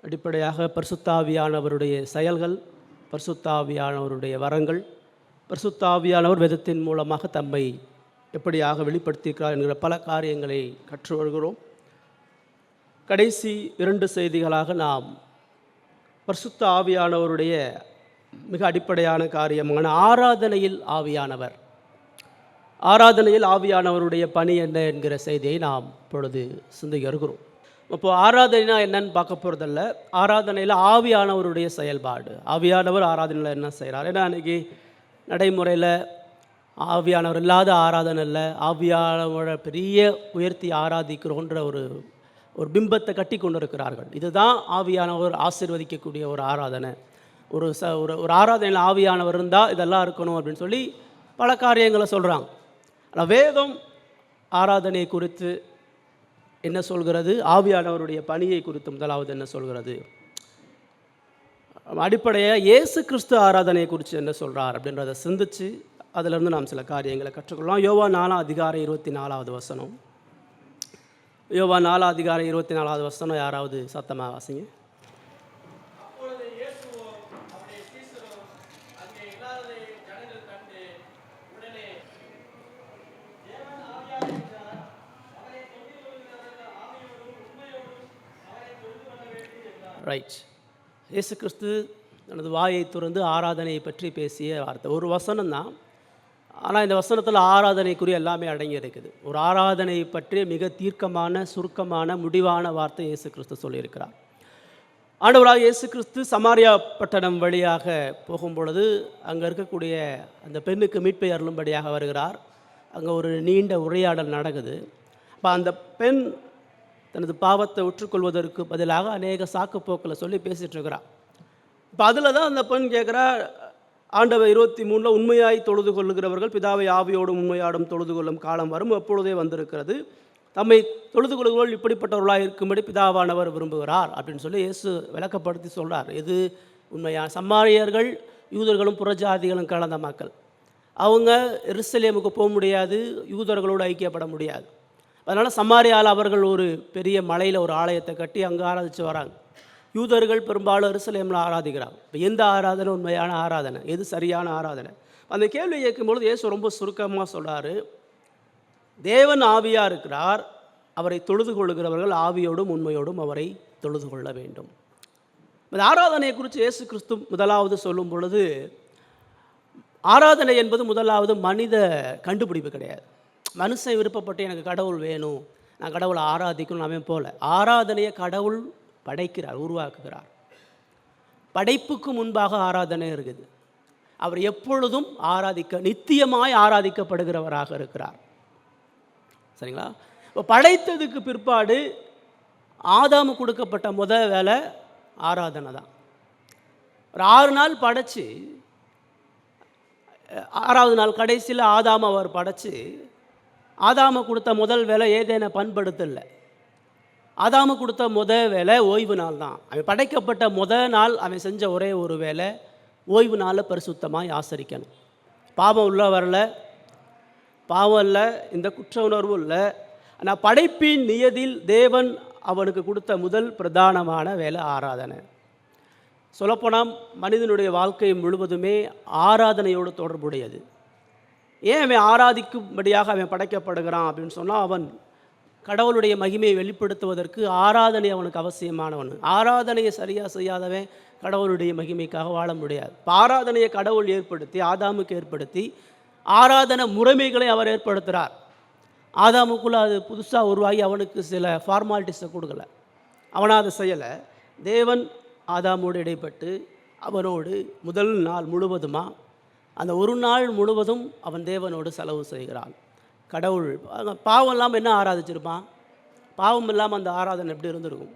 அடிப்படையாக பரிசுத்த ஆவியானவருடைய செயல்கள், பரிசுத்த ஆவியானவருடைய வரங்கள், பரிசுத்த ஆவியானவர் வேதத்தின் மூலமாக தம்மை எப்படியாக வெளிப்படுத்தியிருக்கிறார் என்கிற பல காரியங்களை கற்று வருகிறோம். கடைசி 2 செய்திகளாக நாம் பரிசுத்த ஆவியானவருடைய மிக அடிப்படையான காரியமான ஆராதனையில் ஆவியானவருடைய பணி என்ன என்கிற செய்தியை நாம் இப்பொழுது சிந்திக்க இருக்கிறோம். இப்போது ஆராதனைனா என்னன்னு பார்க்க போகிறதில்ல. ஆராதனையில் ஆவியானவருடைய செயல்பாடு, ஆவியானவர் ஆராதனையில் என்ன செய்கிறார். ஏன்னா அன்றைக்கி நடைமுறையில் ஆவியானவர் இல்லாத ஆராதனை இல்லை, ஆவியானவரை பெரிய உயர்த்தி ஆராதிக்கிறோன்ற ஒரு பிம்பத்தை கட்டி கொண்டு இருக்கிறார்கள். இதுதான் ஆவியானவர் ஆசீர்வதிக்கக்கூடிய ஒரு ஆராதனை. ஒரு ஆராதனையில் ஆவியானவர் இருந்தால் இதெல்லாம் இருக்கணும் அப்படின்னு சொல்லி பல காரியங்களை சொல்கிறாங்க. ஆனால் வேதம் ஆராதனை குறித்து என்ன சொல்கிறது, ஆவியானவருடைய பணியை குறித்து முதலாவது என்ன சொல்கிறது, அடிப்படையாக இயேசு கிறிஸ்து ஆராதனை குறித்து என்ன சொல்கிறார் அப்படின்றத சிந்தித்து அதிலிருந்து நாம் சில காரியங்களை கற்றுக்கொள்ளலாம். யோவான் 4:24 வசனம். யோவான் 4:24 வசனம் யாராவது சத்தமாக வாசிங்க. ரைட். இயேசு கிறிஸ்து தனது வாயை துறந்து ஆராதனையை பற்றி பேசிய வார்த்தை ஒரு வசனம் தான். ஆனால் இந்த வசனத்தில் ஆராதனைக்குரிய எல்லாமே அடங்கி இருக்குது. ஒரு ஆராதனையை பற்றி மிக தீர்க்கமான சுருக்கமான முடிவான வார்த்தை இயேசு கிறிஸ்து சொல்லியிருக்கிறார். ஆண்டவராக இயேசு கிறிஸ்து சமாரியா பட்டணம் வழியாக போகும்பொழுது அங்கே இருக்கக்கூடிய அந்த பெண்ணுக்கு மீட்பை அருளும்படியாக வருகிறார். அங்கே ஒரு நீண்ட உரையாடல் நடக்குது. அப்போ அந்த பெண் தனது பாவத்தை உற்றுக்கொள்வதற்கு பதிலாக அநேக சாக்கு போக்கில் சொல்லி பேசிகிட்டு இருக்கிறார். இப்போ அதில் தான் அந்த பெண் கேட்குறா, ஆண்டவர் 23 உண்மையாய் தொழுது கொள்ளுகிறவர்கள் பிதாவை ஆவியோடும் உண்மையாடும் தொழுது கொள்ளும் காலம் வரும், எப்பொழுதே வந்திருக்கிறது. தம்மை தொழுது கொள்ளுகிறவர்கள் இப்படிப்பட்டவர்களாக இருக்கும்படி பிதாவானவர் விரும்புகிறார் அப்படின்னு சொல்லி இயேசு விளக்கப்படுத்தி சொல்கிறார். இது உண்மையான சமாரியர்கள் யூதர்களும் புறஜாதிகளும் கலந்த மக்கள். அவங்க எருசலேமுக்கு போக முடியாது, யூதர்களோடு ஐக்கியப்பட முடியாது. அதனால் சமாரியாவில் அவர்கள் ஒரு பெரிய மலையில் ஒரு ஆலயத்தை கட்டி அங்கே ஆராதித்து வராங்க. யூதர்கள் பெரும்பாலும் எருசலேமில் ஆராதிக்கிறாங்க. இப்போ எந்த ஆராதனை உண்மையான ஆராதனை, எது சரியான ஆராதனை? அந்த கேள்வி கேட்கும்பொழுது இயேசு ரொம்ப சுருக்கமாக சொல்கிறார், தேவன் ஆவியாக இருக்கிறார், அவரை தொழுது கொள்ளுகிறவர்கள் ஆவியோடும் உண்மையோடும் அவரை தொழுது கொள்ள வேண்டும். இந்த ஆராதனையை குறித்து இயேசு கிறிஸ்து முதலாவது சொல்லும் பொழுது, ஆராதனை என்பது முதலாவது மனித கண்டுபிடிப்பு கிடையாது. மனுஷன் விருப்பப்பட்டு எனக்கு கடவுள் வேணும், நான் கடவுளை ஆராதிக்கணும் அவன் போல. ஆராதனையை கடவுள் படைக்கிறார், உருவாக்குகிறார். படைப்புக்கு முன்பாக ஆராதனை இருக்குது. அவர் எப்பொழுதும் நித்தியமாய் ஆராதிக்கப்படுகிறவராக இருக்கிறார். சரிங்களா? இப்போ படைத்ததுக்கு பிற்பாடு ஆதாமு கொடுக்கப்பட்ட முதல் வேலை ஆராதனை தான். ஒரு 6 நாள் படைச்சு 6வது நாள் கடைசியில் ஆதாம அவர் படைச்சு, ஆதாம கொடுத்த முதல் வேலை ஏதேனை பண்படுத்தலை. ஆதாம கொடுத்த முதல் வேலை ஓய்வு நாள் தான். அவன் படைக்கப்பட்ட முதல் நாள் அவன் செஞ்ச ஒரே ஒரு வேலை ஓய்வு நாளில் பரிசுத்தமாக ஆசரிக்கணும். பாவம் உள்ள வரல, பாவம் இல்லை, இந்த குற்ற உணர்வும் இல்லை. ஆனால் படைப்பின் நியதில் தேவன் அவனுக்கு கொடுத்த முதல் பிரதானமான வேலை ஆராதனை. சொல்லப்போனால் மனிதனுடைய வாழ்க்கை முழுவதுமே ஆராதனையோடு தொடர்புடையது. ஏன் அவன் ஆராதிக்கும்படியாக அவன் படைக்கப்படுகிறான் அப்படின்னு சொன்னால், அவன் கடவுளுடைய மகிமையை வெளிப்படுத்துவதற்கு ஆராதனை அவனுக்கு அவசியமானவன். ஆராதனையை சரியாக செய்யாதவன் கடவுளுடைய மகிமைக்காக வாழ முடியாது. இப்போ ஆராதனையை கடவுள் ஏற்படுத்தி ஆதாமுக்கு ஏற்படுத்தி ஆராதனை முறைமைகளை அவர் ஏற்படுத்துகிறார். ஆதாமுக்குள்ளே அது புதுசாக உருவாகி அவனுக்கு சில ஃபார்மாலிட்டிஸை கொடுக்கல, அவனாக அதை செய்யலை. தேவன் ஆதாமோடு இடைப்பட்டு அவனோடு முதல் நாள் முழுவதுமாக அந்த ஒரு நாள் முழுவதும் அவன் தேவனோடு செலவு செய்கிறான். கடவுள் பாவம் இல்லாமல் என்ன ஆராதிச்சிருப்பான்? பாவம் இல்லாமல் அந்த ஆராதனை எப்படி இருந்திருக்கும்?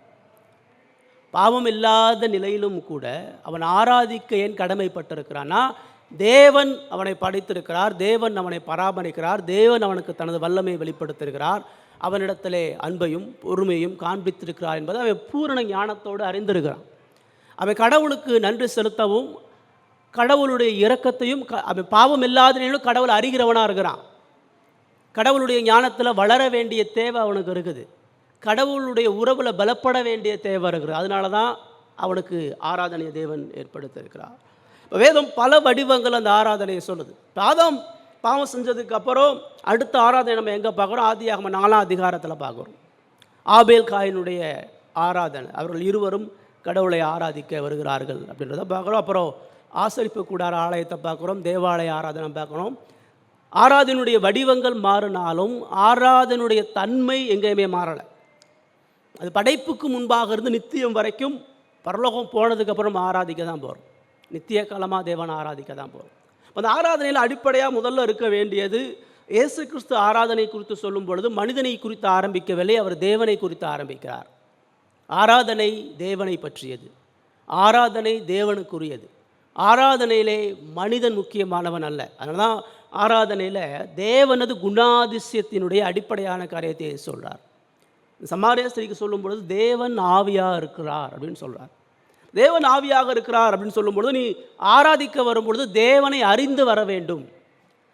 பாவம் இல்லாத நிலையிலும் கூட அவன் ஆராதிக்க ஏன் கடமைப்பட்டிருக்கிறான்னா, தேவன் அவனை படைத்திருக்கிறார், தேவன் அவனை பராமரிக்கிறார், தேவன் அவனுக்கு தனது வல்லமையை வெளிப்படுத்திருக்கிறார், அவனிடத்திலே அன்பையும் பொறுமையும் காண்பித்திருக்கிறார் என்பதை அவன் பூரண ஞானத்தோடு அறிந்திருக்கிறான். அவன் கடவுளுக்கு நன்றி செலுத்தவும் கடவுளுடைய இரக்கத்தையும் அவன் பாவம் இல்லாத நிலையிலும் கடவுளை அறிகிறவனாக இருக்கிறான். கடவுளுடைய ஞானத்தில் வளர வேண்டிய தேவை அவனுக்கு இருக்குது. கடவுளுடைய உறவில் பலப்பட வேண்டிய தேவை இருக்குது. அதனால தான் அவனுக்கு ஆராதனையை தேவன் ஏற்படுத்தியிருக்கிறார். இப்போ வேதம் பல வடிவங்கள் அந்த ஆராதனையை சொல்லுது. இப்போ ஆதாம் பாவம் செஞ்சதுக்கு அப்புறம் அடுத்த ஆராதனை நம்ம எங்கே பார்க்குறோம்? ஆதியாகமம் 4ஆம் அதிகாரத்தில் பார்க்குறோம். ஆபேல் காயினுடைய ஆராதனை, அவர்கள் இருவரும் கடவுளை ஆராதிக்க வருகிறார்கள் அப்படின்றத பார்க்குறோம். அப்புறம் ஆசரிப்பு கூடார ஆலயத்தை பார்க்குறோம், தேவாலய ஆராதனை பார்க்குறோம். ஆராதனுடைய வடிவங்கள் மாறினாலும் ஆராதனுடைய தன்மை எங்கேயுமே மாறலை. அது படைப்புக்கு முன்பாக இருந்து நித்தியம் வரைக்கும் பரலோகம் போனதுக்கப்புறம் ஆராதிக்க தான் போகிறோம். நித்திய காலமாக தேவனை ஆராதிக்க தான் போகிறோம். அந்த ஆராதனையில் அடிப்படையாக முதல்ல இருக்க வேண்டியது, இயேசு கிறிஸ்து ஆராதனை குறித்து சொல்லும் பொழுது மனிதனை குறித்து ஆரம்பிக்கவில்லை, அவர் தேவனை குறித்து ஆரம்பிக்கிறார். ஆராதனை தேவனை பற்றியது, ஆராதனை தேவனுக்குரியது. ஆராதனையிலே மனிதன் முக்கியமானவன் அல்ல. அதனால தான் ஆராதனையில் தேவனது குணாதிசயத்தினுடைய அடிப்படையான காரியத்தை சொல்கிறார். சமாரிய ஸ்திரீக்கு சொல்லும் பொழுது தேவன் ஆவியாக இருக்கிறார் அப்படின்னு சொல்கிறார். தேவன் ஆவியாக இருக்கிறார் அப்படின்னு சொல்லும்பொழுது, நீ ஆராதிக்க வரும்பொழுது தேவனை அறிந்து வர வேண்டும்.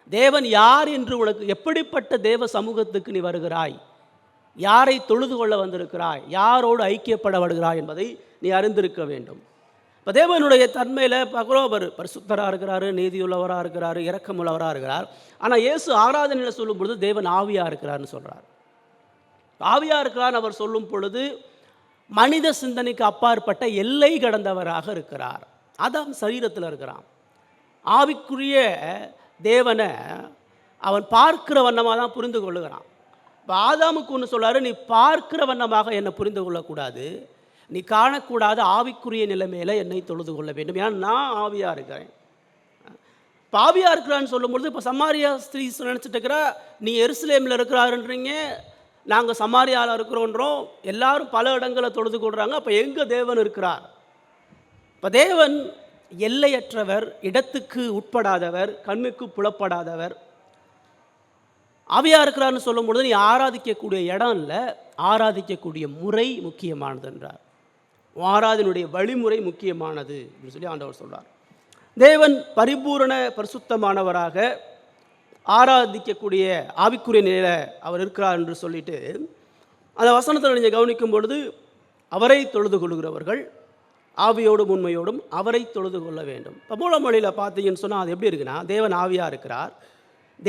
தேவன் யார் என்று உனக்கு, எப்படிப்பட்ட தேவ சமூகத்துக்கு நீ வருகிறாய், யாரை தொழுது கொள்ள வந்திருக்கிறாய், யாரோடு ஐக்கியப்பட வருகிறாய் என்பதை நீ அறிந்திருக்க வேண்டும். இப்போ தேவனுடைய தன்மையில் பார்க்குறோம், அவர் பரிசுத்தராக இருக்கிறாரு, நீதியுள்ளவராக இருக்கிறாரு, இரக்கமுள்ளவராக இருக்கிறார். ஆனால் இயேசு ஆராதனையில் சொல்லும் பொழுது தேவன் ஆவியாக இருக்கிறார்னு சொல்கிறார். ஆவியாக இருக்கிறார் அவர் சொல்லும் பொழுது மனித சிந்தனைக்கு அப்பாற்பட்ட எல்லை கடந்தவராக இருக்கிறார். அதான் சரீரத்தில் இருக்கிறான். ஆவிக்குரிய தேவனை அவன் பார்க்கிற வண்ணமாக தான் புரிந்து கொள்ளுகிறான். இப்போ ஆதாமுக்கு ஒன்று சொல்கிறாரு, நீ பார்க்கிற வண்ணமாக என்னை புரிந்து கொள்ளக்கூடாது, நீ காணக்கூடாத ஆவிக்குரிய நிலைமையில் என்னை தொழுது கொள்ள வேண்டும், ஏன்னா நான் ஆவியாக இருக்கிறேன். இப்போ ஆவியாக இருக்கிறான்னு சொல்லும்பொழுது, இப்போ சமாரியா ஸ்திரீ நினச்சிட்டு இருக்கிறா, நீ எருசலேமில் இருக்கிறாருன்றீங்க, நாங்கள் சமாரியாவில் இருக்கிறோன்றோம், எல்லாரும் பல இடங்களை தொழுது கொள்கிறாங்க, அப்போ எங்கே தேவன் இருக்கிறார்? இப்போ தேவன் எல்லையற்றவர், இடத்துக்கு உட்படாதவர், கண்ணுக்கு புலப்படாதவர். ஆவியாக இருக்கிறார்னு சொல்லும் பொழுது நீ ஆராதிக்கக்கூடிய இடம் இல்லை, ஆராதிக்கக்கூடிய முறை முக்கியமானது என்றார். ஆராதனுடைய வழிமுறை முக்கியமானது அப்படின்னு சொல்லி ஆண்டவர் சொல்கிறார். தேவன் பரிபூரண பரிசுத்தமானவராக ஆராதிக்கக்கூடிய ஆவிக்குரிய நிலையில் அவர் இருக்கிறார் என்று சொல்லிட்டு அந்த வசனத்தில் நீங்கள் கவனிக்கும் பொழுது, அவரை தொழுது கொள்கிறவர்கள் ஆவியோடும் உண்மையோடும் அவரை தொழுது கொள்ள வேண்டும். இப்போ மூல மொழியில் பார்த்தீங்கன்னு சொன்னால் அது எப்படி இருக்குன்னா, தேவன் ஆவியாக இருக்கிறார்,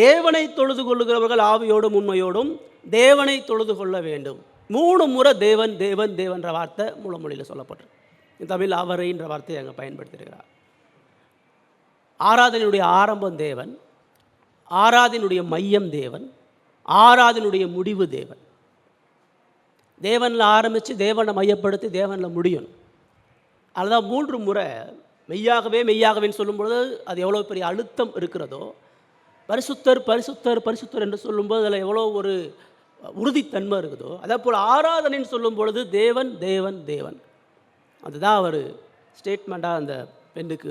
தேவனை தொழுது கொள்ளுகிறவர்கள் ஆவியோடும் உண்மையோடும் தேவனை தொழுது கொள்ள வேண்டும். 3 முறை தேவன் தேவன் தேவன்ற வார்த்தை மூல மொழியில் சொல்லப்பட்டிருக்கு. தமிழ் அவரைன்ற வார்த்தையை அங்கே பயன்படுத்தியிருக்கிறார். ஆராதனையுடைய ஆரம்பம் தேவன், ஆராதனுடைய மையம் தேவன், ஆராதனுடைய முடிவு தேவன். தேவனில் ஆரம்பித்து தேவனை மையப்படுத்தி தேவனில் முடியும். அதுதான் 3 முறை மெய்யாகவே மெய்யாகவேன்னு சொல்லும்பொழுது அது எவ்வளோ பெரிய அழுத்தம் இருக்கிறதோ, பரிசுத்தர் பரிசுத்தர் பரிசுத்தர் என்று சொல்லும்போது அதில் எவ்வளோ ஒரு உறுதித்தன்மை இருக்குதோ, அதே போல் ஆராதனைன்னு சொல்லும் பொழுது தேவன் தேவன் தேவன். அதுதான் அவர் ஸ்டேட்மெண்ட்டாக அந்த பெண்ணுக்கு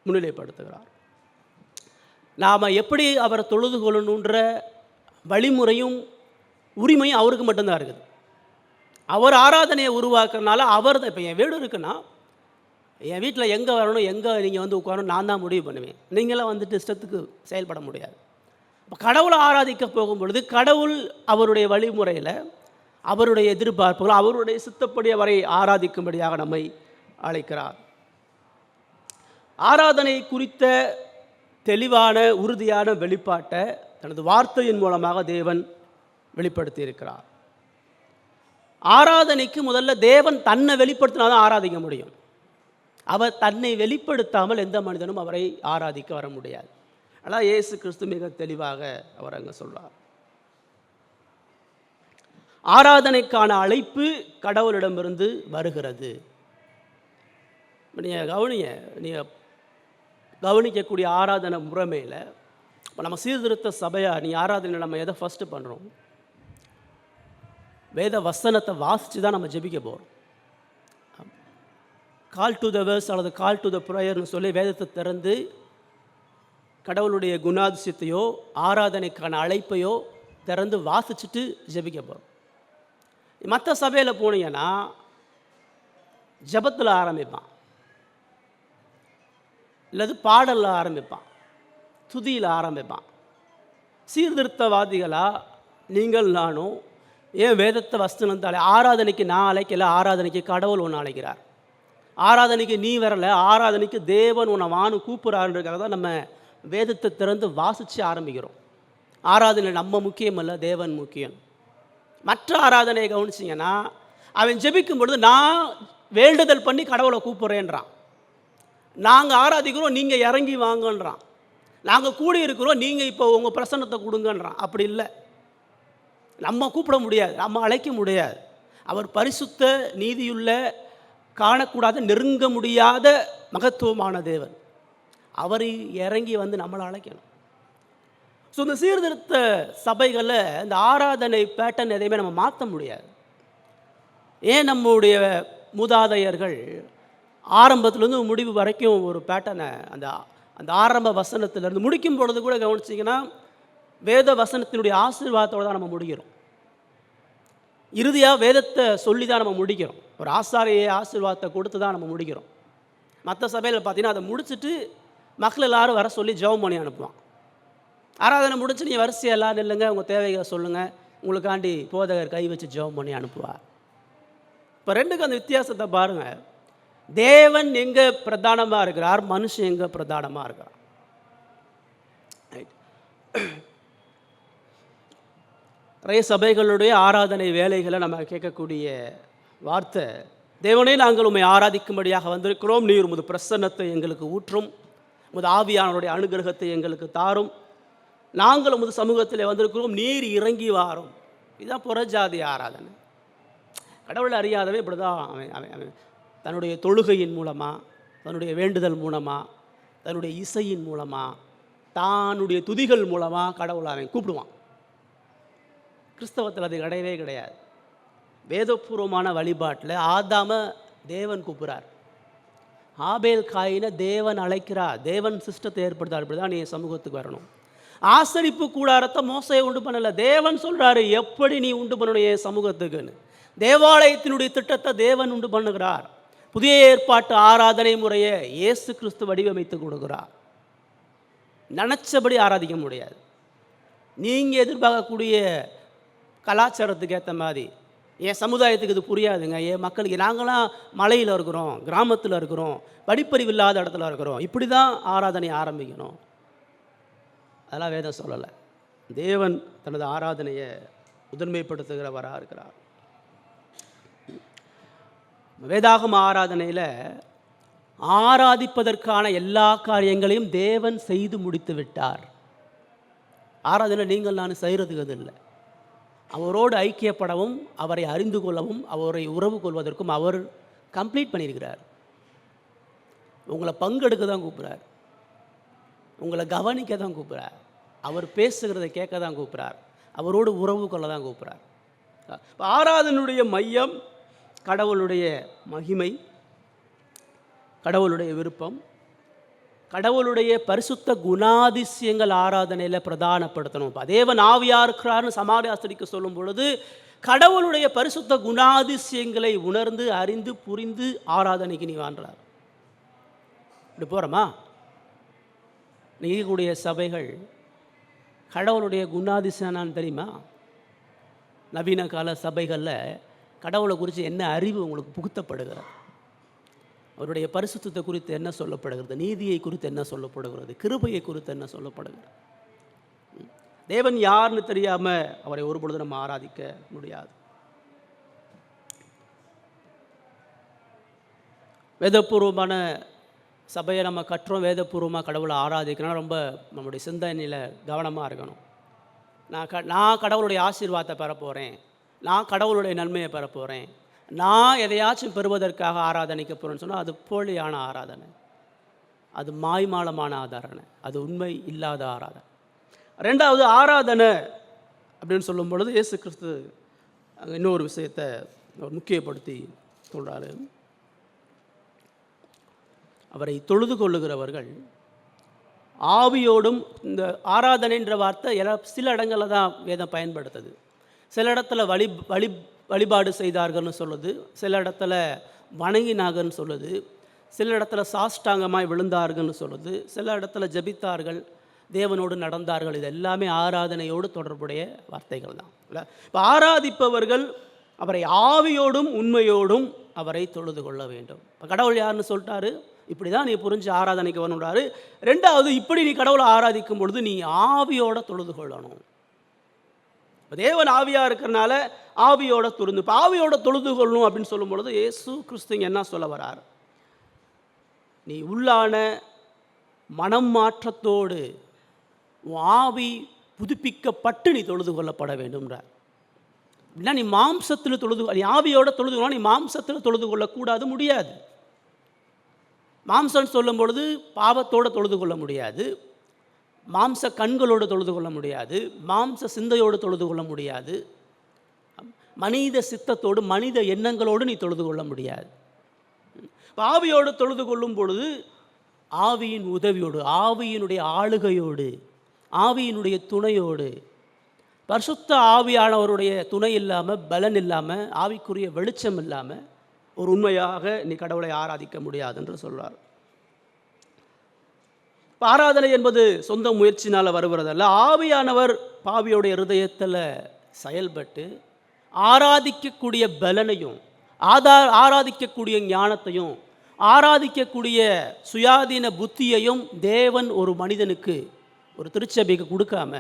முன்னிலைப்படுத்துகிறார். நாம் எப்படி அவரை தொழுது கொள்ளணுன்ற வழிமுறையும் உரிமையும் அவருக்கு மட்டும்தான் இருக்குது. அவர் ஆராதனையை உருவாக்குறதுனால அவர் தான். இப்போ என் வீடு இருக்குன்னா என் வீட்டில் எங்கே வரணும், எங்கே நீங்கள் வந்து உட்காரணும் நான் தான் முடிவு பண்ணுவேன். நீங்களாம் வந்துட்டு இஷ்டத்துக்கு செயல்பட முடியாது. இப்போ கடவுளை ஆராதிக்க போகும் பொழுது கடவுள் அவருடைய வழிமுறையில், அவருடைய எதிர்பார்ப்புகள், அவருடைய சித்தப்படி அவரை ஆராதிக்கும்படியாக நம்மை அழைக்கிறார். ஆராதனை குறித்த தெளிவான உறுதியான வெளிப்பாட்டை தனது வார்த்தையின் மூலமாக தேவன் வெளிப்படுத்தி இருக்கிறார். ஆராதனைக்கு முதல்ல தேவன் தன்னை வெளிப்படுத்தினாதான் ஆராதிக்க முடியும். அவர் தன்னை வெளிப்படுத்தாமல் எந்த மனிதனும் அவரை ஆராதிக்க வர முடியாது. அதான் இயேசு கிறிஸ்து மிக தெளிவாக அவர் அங்கே சொல்றார். ஆராதனைக்கான அழைப்பு கடவுளிடமிருந்து வருகிறது. நீங்கள் கவனிக்கக்கூடிய ஆராதனை முறைமையில் இப்போ நம்ம சீர்திருத்த சபையாக நீ ஆராதனை நம்ம எதை ஃபஸ்ட்டு பண்ணுறோம்? வேத வசனத்தை வாசித்து தான் நம்ம ஜெபிக்க போகிறோம். கால் டு த வேர்ஸ் அல்லது கால் டு த ப்ரேயர்னு சொல்லி வேதத்தை திறந்து கடவுளுடைய குணாதிசயத்தையோ ஆராதனைக்கான அழைப்பையோ திறந்து வாசிச்சுட்டு ஜெபிக்க போகிறோம். மற்ற சபையில் போனீங்கன்னா ஜெபத்தில் ஆரம்பிப்பான், இல்லது பாடலில் ஆரம்பிப்பான், துதியில் ஆரம்பிப்பான். சீர்திருத்தவாதிகளாக நீங்கள் நானும் ஏன் வேதத்தை வசனம் ஆராதனைக்கு நான் அழைக்கல, ஆராதனைக்கு கடவுள் ஒன்று அழைக்கிறார். ஆராதனைக்கு நீ வரல, ஆராதனைக்கு தேவன் உன்னை வான்னு கூப்பிட்றாருன்றதுக்காக தான் நம்ம வேதத்தை திறந்து வாசித்து ஆரம்பிக்கிறோம். ஆராதனை நம்ம முக்கியம் அல்ல, தேவன் முக்கியம். மற்ற ஆராதனையை கவனிச்சிங்கன்னா, அவன் ஜெபிக்கும் பொழுது நான் வேண்டுதல் பண்ணி கடவுளை கூப்பிட்றேன்றான். நாங்கள் ஆராதிக்கிறோம், நீங்கள் இறங்கி வாங்கன்றான். நாங்கள் கூடி இருக்கிறோம், நீங்கள் இப்போ உங்கள் பிரசன்னத்தை கொடுங்கன்றான். அப்படி இல்லை, நம்ம கூப்பிட முடியாது, நம்ம அழைக்க முடியாது. அவர் பரிசுத்த, நீதியுள்ள, காணக்கூடாத, நெருங்க முடியாத மகத்துவமான தேவன். அவர் இறங்கி வந்து நம்மளை அழைக்கணும். ஸோ இந்த சீர்திருத்த சபைகளில் இந்த ஆராதனை பேட்டர்ன் எதையுமே நம்ம மாற்ற முடியாது. ஏன் நம்முடைய மூதாதையர்கள் ஆரம்பத்துலேருந்து முடிவு வரைக்கும் ஒரு பேட்டர்னை அந்த அந்த ஆரம்ப வசனத்திலேருந்து முடிக்கும் பொழுது கூட கவனிச்சிங்கன்னா வேத வசனத்தினுடைய ஆசீர்வாதத்தோடு தான் நம்ம முடிக்கிறோம். இறுதியாக வேதத்தை சொல்லி தான் நம்ம முடிக்கிறோம். ஒரு ஆசாரிய ஆசீர்வாதத்தை கொடுத்து தான் நம்ம முடிக்கிறோம். மற்ற சபையில் பார்த்தீங்கன்னா அதை முடிச்சுட்டு மக்கள் எல்லோரும் வர சொல்லி ஜெபம் பண்ணி அனுப்புவான். ஆராதனை முடிச்சு நீங்கள் வரிசையாக எல்லோரும் இல்லைங்க, உங்கள் தேவைகளை சொல்லுங்கள், உங்களுக்காண்டி போதகர் கை வச்சு ஜெபம் பண்ணி அனுப்புவார். இப்போ ரெண்டுக்கு அந்த வித்தியாசத்தை பாருங்கள். தேவன் எங்கே பிரதானமாக இருக்கிறார், மனுஷன் எங்கே பிரதானமாக இருக்கிறார். நிறைய சபைகளுடைய ஆராதனை வேலைகளை நம்ம கேட்கக்கூடிய வார்த்தை, தேவனே நாங்கள் உம்மை ஆராதிக்கும்படியாக வந்திருக்கிறோம், நீர் உமது பிரசன்னத்தை எங்களுக்கு ஊற்றும், உமது ஆவியானவருடைய அனுகிரகத்தை எங்களுக்கு தாரும், நாங்கள் உமது சமூகத்தில் வந்திருக்கிறோம், நீர் இறங்கி வாரும். இதுதான் புறஜாதி ஆராதனை. கடவுளை அறியாதவே இப்படி தான் அவன் தன்னுடைய தொழுகையின் மூலமாக, தன்னுடைய வேண்டுதல் மூலமாக, தன்னுடைய இசையின் மூலமாக, தானுடைய துதிகள் மூலமாக கடவுளை அவன் கூப்பிடுவான். கிறிஸ்தவத்தில் அது கிடையவே கிடையாது. வேதபூர்வமான வழிபாட்டில் ஆதாம தேவன் கூப்பிட்றார், ஆபேல் காயினை தேவன் அழைக்கிறார், தேவன் சிஸ்டத்தை ஏற்படுத்தார், இப்படி தான் நீ சமூகத்துக்கு வரணும். ஆசரிப்பு கூடாரத்தை மோசையை உண்டு பண்ணலை, தேவன் சொல்கிறாரு எப்படி நீ உண்டு பண்ணணும் என் சமூகத்துக்குன்னு. தேவாலயத்தினுடைய திட்டத்தை தேவன் உண்டு பண்ணுகிறார். புதிய ஏற்பாட்டு ஆராதனை முறையை இயேசு கிறிஸ்து வடிவமைத்து கொடுக்குறார். நினச்சபடி ஆராதிக்க முடியாது. நீங்கள் எதிர்பார்க்கக்கூடிய கலாச்சாரத்துக்கு ஏற்ற மாதிரி என் சமுதாயத்துக்கு இது புரியாதுங்க, என் மக்களுக்கு, நாங்களாம் மலையில் இருக்கிறோம், கிராமத்தில் இருக்கிறோம், படிப்பறிவு இல்லாத இடத்துல இருக்கிறோம், இப்படி தான் ஆராதனை ஆரம்பிக்கணும், அதெல்லாம் வேதம் சொல்லலை. தேவன் தனது ஆராதனையை முதன்மைப்படுத்துகிறவராக இருக்கிறார். வேதாகம ஆராதனையில் ஆராதிப்பதற்கான எல்லா காரியங்களையும் தேவன் செய்து முடித்து விட்டார். ஆராதனை நீங்கள் நான் செய்கிறதுக்கு அது இல்லை. அவரோடு ஐக்கியப்படவும், அவரை அறிந்து கொள்ளவும், அவரை உறவு கொள்வதற்கும் அவர் கம்ப்ளீட் பண்ணியிருக்கிறார். உங்களை பங்கெடுக்க தான் கூப்பிட்றார், உங்களை கவனிக்க தான் கூப்பிட்றார், அவர் பேசுகிறத கேட்க தான் கூப்பிட்றார், அவரோடு உறவு கொள்ள தான் கூப்பிட்றார். ஆராதனுடைய மையம் கடவுளுடைய மகிமை, கடவுளுடைய விருப்பம், கடவுளுடைய பரிசுத்த குணாதிசயங்கள் ஆராதனையில் பிரதானப்படுத்தணும். இப்போ தேவன் ஆவியாக இருக்கிறார்னு சமாரியாஸ்திரிக்கு சொல்லும் பொழுது கடவுளுடைய பரிசுத்த குணாதிசயங்களை உணர்ந்து அறிந்து புரிந்து ஆராதனைக்கு நீ வாழ்றார். இப்படி போகிறோமா? நீங்கக்கூடிய சபைகள் கடவுளுடைய குணாதிசயம் தெரியுமா? நவீன கால சபைகளில் கடவுளை குறித்து என்ன அறிவு உங்களுக்கு புகுத்தப்படுகிறது, அவருடைய பரிசுத்தத்தை குறித்து என்ன சொல்லப்படுகிறது, நீதியை குறித்து என்ன சொல்லப்படுகிறது, கிருபையை குறித்து என்ன சொல்லப்படுகிறது. தேவன் யாருன்னு தெரியாமல் அவரை ஒருபொழுது நம்ம ஆராதிக்க முடியாது. வேதபூர்வமான சபையை நம்ம கற்றோம், வேதபூர்வமாக கடவுளை ஆராதிக்கணும். ரொம்ப நம்முடைய சிந்தனையில் கவனமாக இருக்கணும். நான் கடவுளுடைய ஆசீர்வாதத்தை பெற போகிறேன், நான் கடவுளுடைய நன்மையை பெற போகிறேன், நான் எதையாச்சும் பெறுவதற்காக ஆராதனைக்க போகிறேன்னு சொன்னால் அது போலியான ஆராதனை, அது மாய்மாலமான ஆராதனை, அது உண்மை இல்லாத ஆராதனை. ரெண்டாவது, ஆராதனை அப்படின்னு சொல்லும் பொழுது இயேசு கிறிஸ்து இன்னொரு விஷயத்தை முக்கியப்படுத்தி சொல்கிறாரு. அவரை தொழுது கொள்ளுகிறவர்கள் ஆவியோடும், இந்த ஆராதனைன்ற வார்த்தை சில இடங்களில் தான் வேதம் பயன்படுத்துது. சில இடத்துல வழிபாடு செய்தார்கள்னு சொல்லுது, சில இடத்துல வணங்கினாகன்னு சொல்லுது, சில இடத்துல சாஷ்டாங்கமாய் விழுந்தார்கள்னு சொல்லுது, சில இடத்துல ஜபித்தார்கள், தேவனோடு நடந்தார்கள். இது எல்லாமே ஆராதனையோடு தொடர்புடைய வார்த்தைகள் தான். இல்லை, இப்போ ஆராதிப்பவர்கள் அவரை ஆவியோடும் உண்மையோடும் அவரை தொழுது கொள்ள வேண்டும். இப்போ கடவுள் யாருன்னு சொல்லிட்டாரு, இப்படி தான் நீ புரிஞ்சு ஆராதனைக்கு வரணுன்றாரு. ரெண்டாவது, இப்படி நீ கடவுளை ஆராதிக்கும் பொழுது நீ ஆவியோட தொழுது கொள்ளணும். தேவன் ஆவியாக இருக்கிறனால ஆவியோட தொழுது, இப்போ ஆவியோட தொழுது கொள்ளணும் அப்படின்னு சொல்லும் பொழுது இயேசு கிறிஸ்து என்ன சொல்ல வரார், நீ உள்ளான மனம் மாற்றத்தோடு ஆவி புதுப்பிக்கப்பட்டு நீ தொழுது கொள்ளப்பட வேண்டும்ன்றார். அப்படின்னா நீ மாம்சத்தில் தொழுது, நீ ஆவியோட தொழுது கொள்ள, நீ மாம்சத்தில் தொழுது கொள்ளக்கூடாது, முடியாது. மாம்சம் சொல்லும் பொழுது பாவத்தோடு தொழுது கொள்ள முடியாது, மாம்ச கண்களோடு தொழுது கொள்ள முடியாது, மாம்ச சிந்தையோடு தொழுது கொள்ள முடியாது, மனித சித்தத்தோடு மனித எண்ணங்களோடு நீ தொழுது கொள்ள முடியாது. ஆவியோடு தொழுது கொள்ளும் பொழுது ஆவியின் உதவியோடு, ஆவியினுடைய ஆளுகையோடு, ஆவியினுடைய துணையோடு, பரிசுத்த ஆவியானவருடைய துணை இல்லாமல், பலன் இல்லாமல், ஆவிக்குரிய வெளிச்சம் இல்லாமல் ஒரு உண்மையாக நீ கடவுளை ஆராதிக்க முடியாது என்று சொல்கிறார். ஆராதனை என்பது சொந்த முயற்சினால் வருவதல்ல. ஆவியானவர் பாவியோடைய இருதயத்தில் செயல்பட்டு ஆராதிக்கக்கூடிய பலனையும், ஆராதிக்கக்கூடிய ஞானத்தையும், ஆராதிக்கக்கூடிய சுயாதீன புத்தியையும் தேவன் ஒரு மனிதனுக்கு, ஒரு திருச்சபைக்கு கொடுக்காம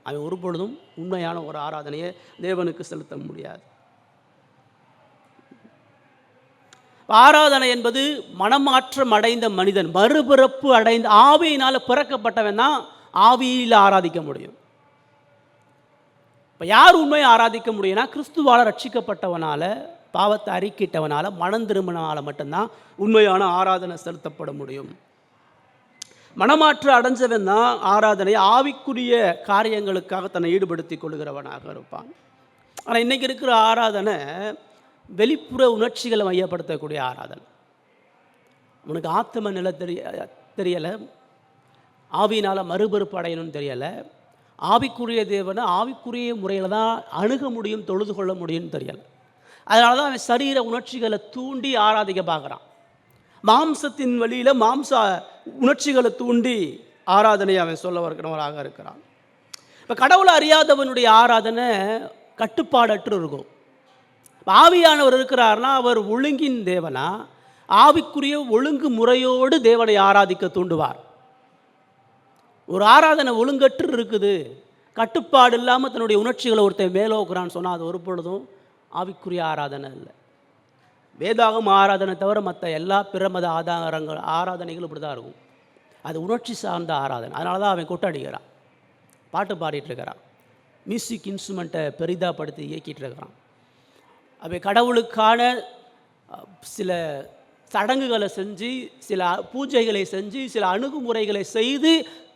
அவன் ஒரு பொழுதும் உண்மையான ஒரு ஆராதனையை தேவனுக்கு செலுத்த முடியாது. ஆராதனை என்பது மனமாற்றம் அடைந்த மனிதன், மறுபிறப்பு அடைந்த, ஆவியினால் பிறக்கப்பட்டவன் தான் ஆவியில் ஆராதிக்க முடியும். இப்போ யார் உண்மையை ஆராதிக்க முடியும்னா, கிறிஸ்துவால் ரட்சிக்கப்பட்டவனால, பாவத்தை அறிக்கிட்டவனால, மனம் திரும்பினால மட்டும்தான் உண்மையான ஆராதனை செலுத்தப்பட முடியும். மனமாற்றம் அடைஞ்சவன் தான் ஆராதனை ஆவிக்குரிய காரியங்களுக்காக தன்னை ஈடுபடுத்தி கொள்கிறவனாக இருப்பான். ஆனால் இன்றைக்கி இருக்கிற ஆராதனை வெளிப்புற உணர்ச்சிகளை மையப்படுத்தக்கூடிய ஆராதனை. உனக்கு ஆத்ம நிலை தெரியலை, ஆவியினால் மறுபறுப்பு அடையணும்னு தெரியலை, ஆவிக்குரிய தேவனை ஆவிக்குரிய முறையில் தான் அணுக முடியும், தொழுது கொள்ள முடியும்னு தெரியலை. அதனால தான் அவன் சரீர உணர்ச்சிகளை தூண்டி ஆராதிக்க பார்க்குறான். மாம்சத்தின் வழியில் மாம்ச உணர்ச்சிகளை தூண்டி ஆராதனை அவன் சொல்ல வருகிறவராக இருக்கிறான். இப்போ கடவுளை அறியாதவனுடைய ஆராதனை கட்டுப்பாடற்று இருக்கும். ஆவியானவர் இருக்கிறார்னா அவர் ஒழுங்கின் தேவனா, ஆவிக்குரிய ஒழுங்கு முறையோடு தேவனை ஆராதிக்க தூண்டுவார். ஒரு ஆராதனை ஒழுங்கற்று இருக்குது, கட்டுப்பாடு இல்லாமல் தன்னுடைய உணர்ச்சிகளை ஒருத்தன் மேலோக்குறான்னு சொன்னால் அது ஒரு பொழுதும் ஆவிக்குரிய ஆராதனை இல்லை. வேதாகம் ஆராதனை தவிர மற்ற எல்லா பிரமத ஆராதனைகளும் இப்படி தான் இருக்கும். அது உணர்ச்சி சார்ந்த ஆராதனை. அதனால தான் அவன் கொட்டாடிக்கிறான், பாட்டு பாடிட்டு இருக்கிறான், மியூசிக் இன்ஸ்ட்ருமெண்ட்டை பெரிதாப்படுத்தி இயக்கிட்டு இருக்கிறான். அவன் கடவுளுக்கான சில சடங்குகளை செஞ்சு, சில பூஜைகளை செஞ்சு, சில அணுகுமுறைகளை செய்து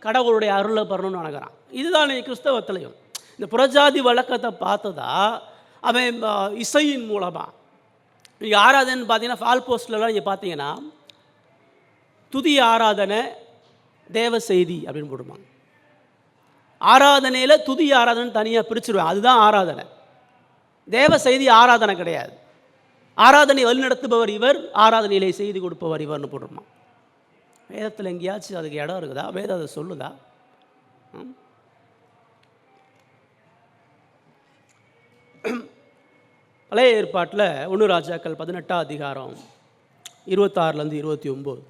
கடவுளுடைய அருளை பெறணும்னு நினைக்கிறான். இதுதான் கிறிஸ்தவத்திலையும் இந்த புறஜாதி வழக்கத்தை பார்த்ததா அவன் இசையின் மூலமாக. நீங்கள் ஆராதனை பார்த்தீங்கன்னா ஃபால் போஸ்ட்லலாம் நீங்கள் பார்த்தீங்கன்னா துதி ஆராதனை, தேவ செய்தி அப்படின்னு போடுவாங்க. ஆராதனையில் துதி ஆராதனை தனியாக பிரிச்சுருவேன், அதுதான் ஆராதனை. தேவ செய்தி ஆராதனை கிடையாது. ஆராதனை வழிநடத்துபவர் இவர், ஆராதனையிலே செய்தி கொடுப்பவர் இவர்னு போடுறோமா. வேதத்தில் எங்கேயாச்சும் அதுக்கு இடம் இருக்குதா? வேதம் அதை சொல்லுதா? பழைய ஏற்பாட்டில் 1 ராஜாக்கள் 18ஆம் அதிகாரம் 26லேருந்து 29.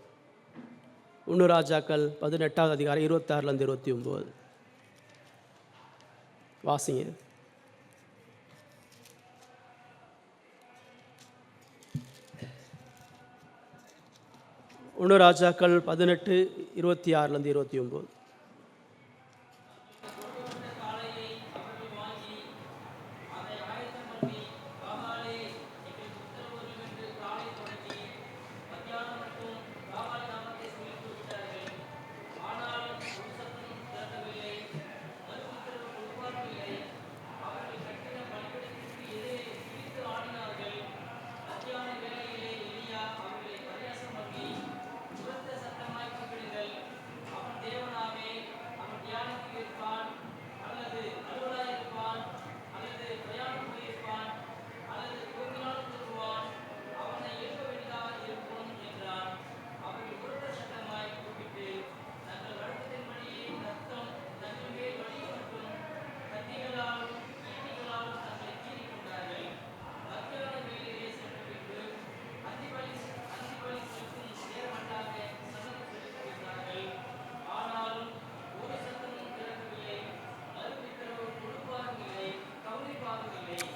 1 ராஜாக்கள் 18ஆம் அதிகாரம் 26லேருந்து 29 வாசிங்க. ஒன்று ராஜாக்கள் 18, 26லேருந்து 29.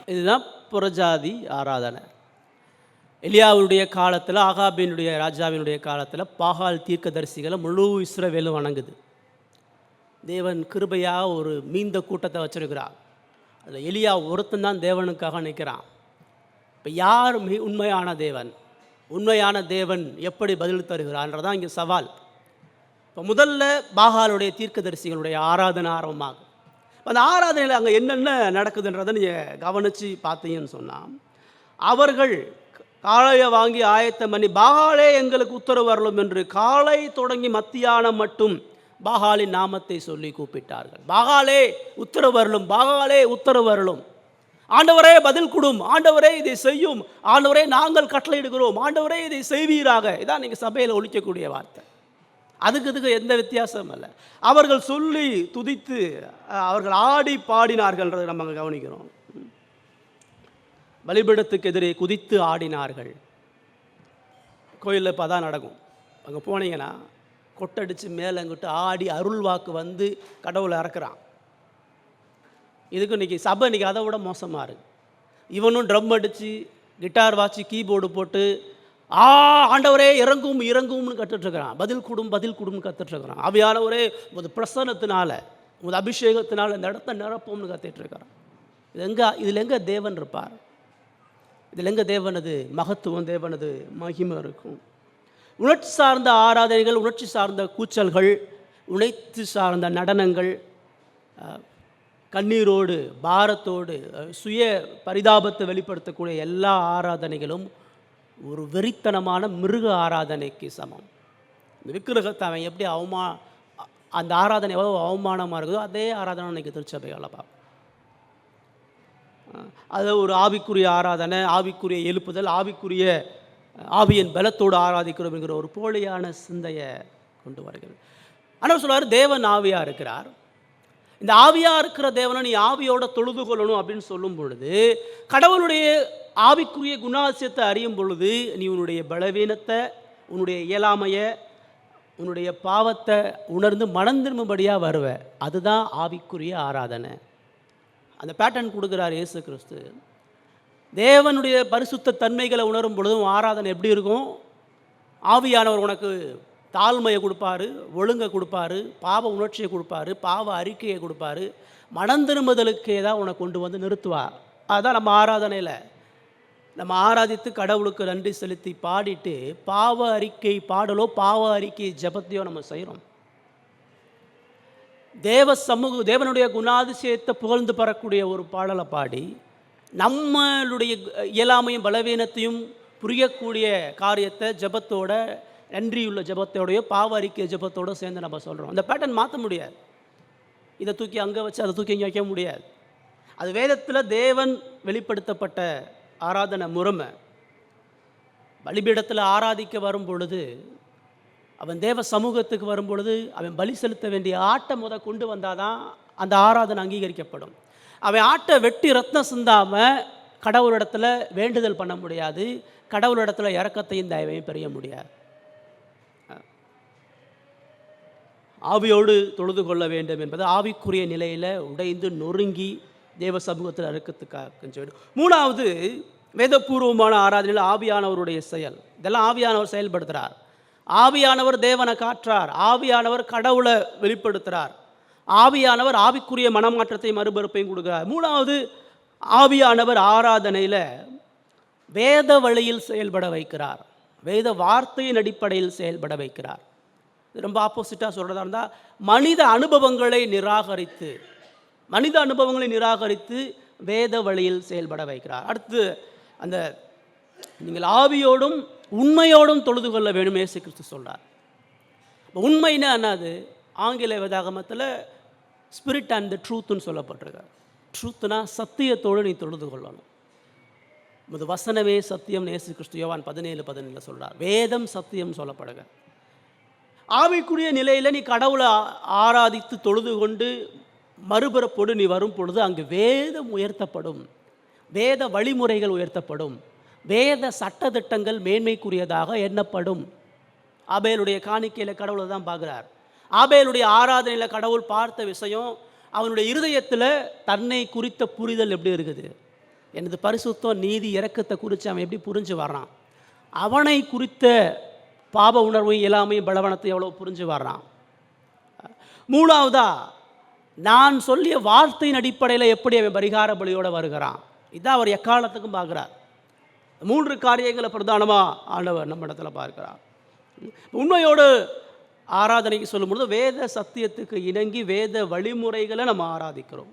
இதுதான் புறஜாதி ஆராதனை. எலியாவுடைய காலத்தில், ஆகாபினுடைய ராஜாவினுடைய காலத்தில் பாகால் தீர்க்கதரிசிகளை முழு இஸ்ரவேலும் வணங்குது. தேவன் கிருபையாக ஒரு மீந்த கூட்டத்தை வச்சிருக்கிறார். அதில் எலியா ஒருத்தன் தேவனுக்காக நிற்கிறான். இப்போ யார் உண்மையான தேவன்? உண்மையான தேவன் எப்படி பதில் தருகிறான்றதான் இங்கே சவால். இப்போ முதல்ல பாகாலுடைய தீர்க்கதரிசிகளுடைய ஆராதனை ஆரம்பமாகும். அந்த ஆராதனையில் அங்கே என்னென்ன நடக்குதுன்றதை நீங்கள் கவனித்து பார்த்தீங்கன்னு சொன்னால், அவர்கள் காளையை வாங்கி ஆயத்தம் பண்ணி பாகாலே எங்களுக்கு உத்தரவு வரலும் என்று காலை தொடங்கி மத்தியானம் மட்டும் பாகாலின் நாமத்தை சொல்லி கூப்பிட்டார்கள். பாகாலே உத்தரவு வரலும், பாகாலே உத்தரவு வரலும், ஆண்டவரே பதில் கொடும், ஆண்டவரே இதை செய்யும், ஆண்டவரே நாங்கள் கட்டளையிடுகிறோம், ஆண்டவரே இதை செய்வீராக. இதான் நீங்கள் சபையில் ஒலிக்கக்கூடிய வார்த்தை. அதுக்கு எந்த வித்தியாசமும் இல்லை. அவர்கள் சொல்லி துதித்து அவர்கள் ஆடி பாடினார்கள்ன்றதை நம்ம அங்கே கவனிக்கிறோம். பலிபீடத்துக்கு எதிரே குதித்து ஆடினார்கள். கோயிலில் இப்போ தான் நடக்கும். அங்கே போனீங்கன்னா கொட்டடிச்சு மேலங்கிட்டு ஆடி அருள் வாக்கு வந்து கடவுளை இறக்குறான். இதுக்கு இன்றைக்கி சபை இன்றைக்கி அதை விட மோசமாக இருக்குது. இவனும் ட்ரம் அடித்து கிட்டார் வாட்சி கீபோர்டு போட்டு ஆண்டவரே இறங்கும் இறங்கும்னு கற்றுட்ருக்கிறான். பதில் குடும்னு கற்றுட்ருக்கிறான். ஆவியானவரே ஒரு பிரசன்னத்தினால, ஒரு அபிஷேகத்தினால் இந்த இடத்த நிரப்போம்னு கற்றுட்ருக்கிறான். இதில் எங்கே தேவன் இருப்பார்? இதில் எங்கே தேவனது மகத்துவம், தேவனது மகிமை இருக்கும்? உணர்ச்சி சார்ந்த ஆராதனைகள், உணர்ச்சி சார்ந்த கூச்சல்கள், உணர்ச்சி சார்ந்த நடனங்கள், கண்ணீரோடு பாரத்தோடு சுய பரிதாபத்தை வெளிப்படுத்தக்கூடிய எல்லா ஆராதனைகளும் ஒரு வெறித்தனமான மிருக ஆராதனைக்கு சமம். இந்த விக்கிரகத்தை அவன் எப்படி அந்த ஆராதனை எவ்வளோ அவமானமாக இருக்குதோ அதே ஆராதனை இன்றைக்கி திருச்சபைகளை பார்ப்போம். அது ஒரு ஆவிக்குரிய ஆராதனை, ஆவிக்குரிய எழுப்புதல், ஆவியின் பலத்தோடு ஆராதிக்கிறோம் என்கிற ஒரு போலியான சிந்தையை கொண்டு வருகிறது. ஆனால் சொல்வார், தேவன் ஆவியாக இருக்கிறார். இந்த ஆவியாக இருக்கிற தேவனை நீ ஆவியோட தொழுது கொள்ளணும் அப்படின்னு சொல்லும் பொழுது, கடவுளுடைய ஆவிக்குரிய குணாதிசயத்தை அறியும் பொழுது நீ உன்னுடைய பலவீனத்தை, உன்னுடைய இயலாமையை, உன்னுடைய பாவத்தை உணர்ந்து மனம் திரும்பும்படியாக வருவ. அதுதான் ஆவிக்குரிய ஆராதனை. அந்த பேட்டர்ன் கொடுக்குறார் இயேசு கிறிஸ்து. தேவனுடைய பரிசுத்த தன்மைகளை உணரும் பொழுதும் ஆராதனை எப்படி இருக்கும்? ஆவியானவர் உனக்கு தாழ்மையை கொடுப்பாரு, ஒழுங்கை கொடுப்பாரு, பாவ உணர்ச்சியை கொடுப்பாரு, பாவ அறிக்கையை கொடுப்பாரு, மனம் திரும்புதலுக்கே தான் உனக்கு கொண்டு வந்து நிறுத்துவார். அதுதான் நம்ம ஆராதனையில் நம்ம ஆராதித்து கடவுளுக்கு நன்றி செலுத்தி பாடிட்டு பாவ அறிக்கை பாடலோ பாவ அறிக்கை ஜபத்தையோ நம்ம செய்கிறோம். தேவனுடைய குணாதிசயத்தை புகழ்ந்து பெறக்கூடிய ஒரு பாடலை பாடி நம்மளுடைய இயலாமையும் பலவீனத்தையும் புரியக்கூடிய காரியத்தை ஜபத்தோட, நன்றியுள்ள ஜபத்தோடையோ பாவ அறிக்கை ஜபத்தோடு சேர்ந்து நம்ம சொல்கிறோம். அந்த பேட்டர்ன் மாற்ற முடியாது. இதை தூக்கி அங்கே வச்சு அதை தூக்கி இங்கே வைக்க முடியாது. அது வேதத்தில் தேவன் வெளிப்படுத்தப்பட்ட ஆராதனை முறைமை. பலிபீடத்தில் ஆராதிக்க வரும் பொழுது, அவன் தேவ சமூகத்துக்கு வரும் பொழுது அவன் பலி செலுத்த வேண்டிய ஆட்டை கொண்டு வந்தால் தான் அந்த ஆராதனை அங்கீகரிக்கப்படும். அவன் ஆட்டை வெட்டி ரத்னம் சிந்தாமல் கடவுளிடத்தில் வேண்டுதல் பண்ண முடியாது, கடவுளிடத்தில் இரக்கத்தையும் தயவையும் பெரிய முடியாது. ஆவியோடு தொழுது கொள்ள வேண்டும் என்பது ஆவிக்குரிய நிலையில் உடைந்து நொறுங்கி தேவ சமூகத்தில் அறுக்கிறதுக்காக கொஞ்சம் வேண்டும். மூணாவது, வேதபூர்வமான ஆராதனையில் ஆவியானவருடைய செயல். இதெல்லாம் ஆவியானவர் செயல்படுத்துகிறார். ஆவியானவர் தேவனை காற்றார், ஆவியானவர் கடவுளை வெளிப்படுத்துகிறார், ஆவியானவர் ஆவிக்குரிய மனமாற்றத்தை மறுபறுப்பையும் கொடுக்கிறார். மூணாவது, ஆவியானவர் ஆராதனையில் வேத வழியில் செயல்பட வைக்கிறார், வேத வார்த்தையின் அடிப்படையில் செயல்பட வைக்கிறார். இது ரொம்ப ஆப்போசிட்டாக சொல்கிறதா இருந்தால், மனித அனுபவங்களை நிராகரித்து வேத வழியில் செயல்பட வைக்கிறார். அடுத்து, அந்த நீங்கள் ஆவியோடும் உண்மையோடும் தொழுது கொள்ள வேண்டும் இயேசு கிறிஸ்து சொல்கிறார். உண்மைன்னா என்னது? ஆங்கில வேதாகமத்தில் ஸ்பிரிட் அண்ட் த ட்ரூத்துன்னு சொல்லப்பட்டிருக்கார். ட்ரூத்துனா சத்தியத்தோடு நீ தொழுது கொள்ளணும். இது வசனமே சத்தியம் இயேசு கிறிஸ்து யோவான் 17:17 சொல்கிறார். வேதம் சத்தியம் சொல்லப்படுக. ஆவிக்குரிய நிலையில் நீ கடவுளை ஆராதித்து தொழுது கொண்டு மறுபுறப்போடு நீ வரும் பொழுது அங்கு வேதம் உயர்த்தப்படும், வேத வழிமுறைகள் உயர்த்தப்படும், வேத சட்டத்திட்டங்கள் மேன்மைக்குரியதாக எண்ணப்படும். ஆபேலுடைய காணிக்கையில் கடவுளை தான் பார்க்குறார். ஆபேலுடைய ஆராதனையில் கடவுள் பார்த்த விஷயம், அவனுடைய இருதயத்தில் தன்னை குறித்த புரிதல் எப்படி இருக்குது, எனது பரிசுத்தம், நீதி, இரக்கத்தை குறித்து அவன் எப்படி புரிஞ்சு வர்றான், அவனை குறித்த பாப உணர்வையும் இயலாமையும் பலவனத்தை எவ்வளோ புரிஞ்சு வர்றான். மூணாவதா, நான் சொல்லிய வார்த்தையின் அடிப்படையில் எப்படி அவன் பரிகார பலியோடு வருகிறான். இதான் அவர் எக்காலத்துக்கும் பார்க்குறார். 3 காரியங்களை பிரதானமாக ஆண்டவர் நம்ம இடத்துல பார்க்கிறார். உண்மையோடு ஆராதனைக்கு சொல்லும்பொழுது வேத சத்தியத்துக்கு இணங்கி வேத வழிமுறைகளை நம்ம ஆராதிக்கிறோம்.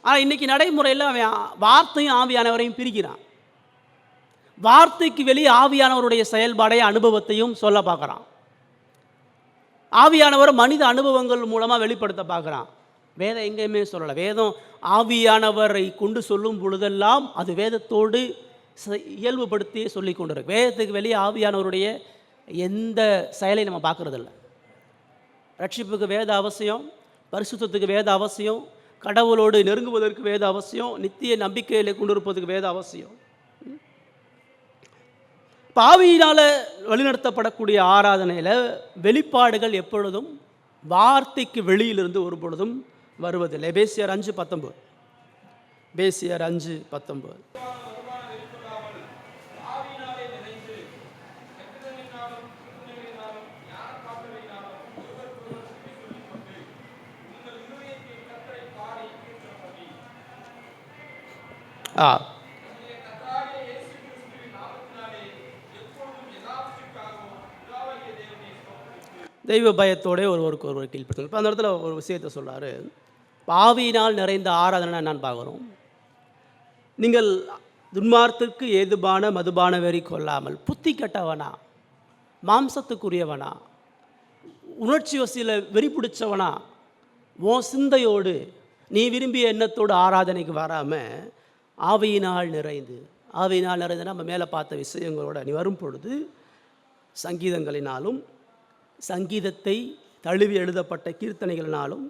ஆனால் இன்றைக்கி நடைமுறையில் அவன் வார்த்தையும் ஆவியானவரையும் பிரிக்கிறான். வார்த்தைக்கு வெளியே ஆவியானவருடைய செயல்பாடைய அனுபவத்தையும் சொல்ல பார்க்குறான். ஆவியானவர் மனித அனுபவங்கள் மூலமாக வெளிப்படுத்த பார்க்குறான். வேதம் எங்கேயுமே சொல்லலை. வேதம் ஆவியானவரை கொண்டு சொல்லும் பொழுதெல்லாம் அது வேதத்தோடு இயல்புபடுத்தியே சொல்லி கொண்டு இருக்கு. வேதத்துக்கு வெளியே ஆவியானவருடைய எந்த செயலை நம்ம பார்க்குறதில்ல. ரட்சிப்புக்கு வேத அவசியம், பரிசுத்தத்துக்கு வேத அவசியம், கடவுளோடு நெருங்குவதற்கு வேத அவசியம், நித்திய நம்பிக்கையில் கொண்டிருப்பதுக்கு வேத அவசியம். பாவியினால் வழிநடத்தப்படக்கூடிய ஆராதனையில் வெளிப்பாடுகள் எப்பொழுதும் வார்த்தைக்கு வெளியிலிருந்து ஒரு பொழுதும் வருவதில்லை. எபேசியர் 5:19. எபேசியர் 5:19. தெய்வ பயத்தோடே ஒருவருக்கு ஒருவர் கீழ்ப்படுத்தணும். இப்போ அந்த இடத்துல ஒரு விஷயத்தை சொல்கிறாரு. பாவியினால் நிறைந்த ஆராதனை என்னன்னு பார்க்குறோம். நீங்கள் துன்மார்த்திற்கு ஏதுபான மதுபான வெறி கொள்ளாமல் புத்தி கெட்டவனா, மாம்சத்துக்குரியவனா, உணர்ச்சி வசியில் வெறி பிடிச்சவனா, உன் சிந்தையோடு நீ விரும்பிய எண்ணத்தோடு ஆராதனைக்கு வராமல் ஆவியினால் நிறைந்து, ஆவியினால் நிறைந்து நம்ம மேலே பார்த்த விஷயங்களோட நீ வரும் பொழுது சங்கீதங்களினாலும் சங்கீதத்தை தழுவி எழுதப்பட்ட கீர்த்தனைகளினாலும்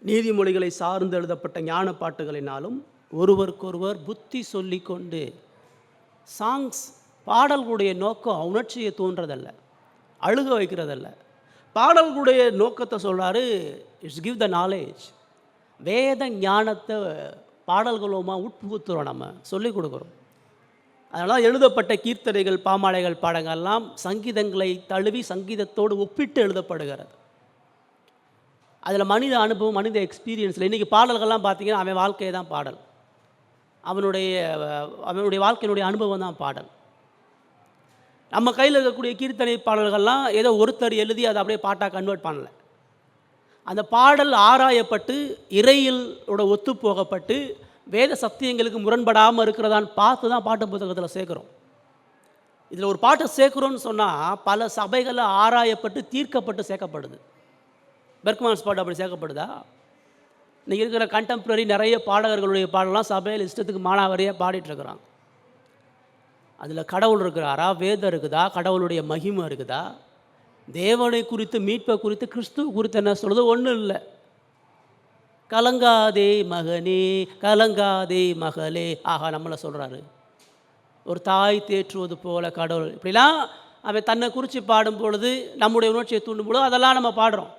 நீதிமொழிகளை சார்ந்து எழுதப்பட்ட ஞான பாட்டுகளினாலும் ஒருவருக்கொருவர் புத்தி சொல்லி கொண்டு, சாங்ஸ் பாடல்களுடைய நோக்கம் உணர்ச்சியை தூண்டுறதல்ல, அழுக வைக்கிறதல்ல. பாடல்களுடைய நோக்கத்தை சொல்கிறாரு, இட்ஸ் கிவ் த நாலேஜ். வேத ஞானத்தை பாடல்களுமா உட்புகுத்துறோம், நம்ம சொல்லிக் கொடுக்குறோம். அதனால் எழுதப்பட்ட கீர்த்தனைகள், பாமாலைகள், பாடங்கள்லாம் சங்கீதங்களை தழுவி சங்கீதத்தோடு ஒப்பிட்டு எழுதப்படுகிறது. அதில் மனித அனுபவம், மனித எக்ஸ்பீரியன்ஸில் இன்றைக்கி பாடல்கள்லாம் பார்த்திங்கன்னா அவன் வாழ்க்கையை தான் பாடல், அவனுடைய வாழ்க்கையினுடைய அனுபவம் தான் பாடல். நம்ம கையில் இருக்கக்கூடிய கீர்த்தனை பாடல்கள்லாம் ஏதோ ஒருத்தர் எழுதி அதை அப்படியே பாட்டாக கன்வெர்ட் பண்ணலை. அந்த பாடல் ஆராயப்பட்டு இறையிலோட ஒத்து போகப்பட்டு வேத சத்தியங்களுக்கு முரண்படாமல் இருக்கிறதான்னு பார்த்து தான் பாட்டு புத்தகத்தில் சேர்க்குறோம். இதில் ஒரு பாட்டை சேர்க்குறோன்னு சொன்னால் பல சபைகளில் ஆராயப்பட்டு தீர்க்கப்பட்டு சேர்க்கப்படுது. பெர்க்மான்ஸ் பாட்டு அப்படி சேர்க்கப்படுதா? இன்றைக்கி இருக்கிற கண்டெம்ப்ரரி நிறைய பாடகர்களுடைய பாடலாம் சபையில் இஷ்டத்துக்கு மானாவாரியாக பாடிட்டுருக்குறாங்க. அதில் கடவுள் இருக்கிறாரா, வேதம் இருக்குதா, கடவுளுடைய மகிமை இருக்குதா, தேவனை குறித்து, மீட்பை குறித்து, கிறிஸ்துவ குறித்து என்ன சொல்கிறது? ஒன்றும் இல்லை. கலங்காதே மகனே, கலங்காதே மகளே, ஆகா நம்மளை சொல்கிறாரு. ஒரு தாய் தேற்றுவது போல கடவுள், இப்படிலாம் அவன் தன்னை குறித்து பாடும் பொழுது, நம்முடைய உணர்ச்சியை தூண்டும் பொழுது அதெல்லாம் நம்ம பாடுறோம்.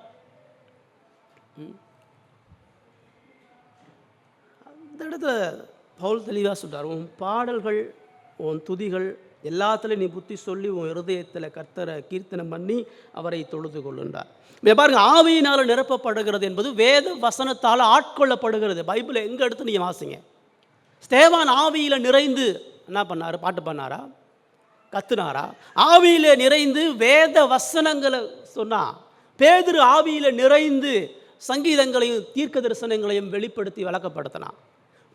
அந்த இடத்துல பவுல் தெளிவாக சொல்கிறார், உன் பாடல்கள், உன் துதிகள் எல்லாத்துலேயும் நீ புத்தி சொல்லி உன் இருதயத்தில் கர்த்தரை கீர்த்தனம் பண்ணி அவரை தொழுது கொள்ளுண்டார். பாருங்க, ஆவியினால் நிரப்பப்படுகிறது என்பது வேத வசனத்தால் ஆட்கொள்ளப்படுகிறது. பைபிளை எங்கே எடுத்து நீங்கள் வாசிங்க. ஸ்தேவான் ஆவியில் நிறைந்து என்ன பண்ணார்? பாட்டு பண்ணாரா? கத்துனாரா? ஆவியில் நிறைந்து வேத வசனங்களை சொன்னால். பேதுரு ஆவியில் நிறைந்து சங்கீதங்களையும் தீர்க்க தரிசனங்களையும் வெளிப்படுத்தி விளக்கப்படுத்தினான்.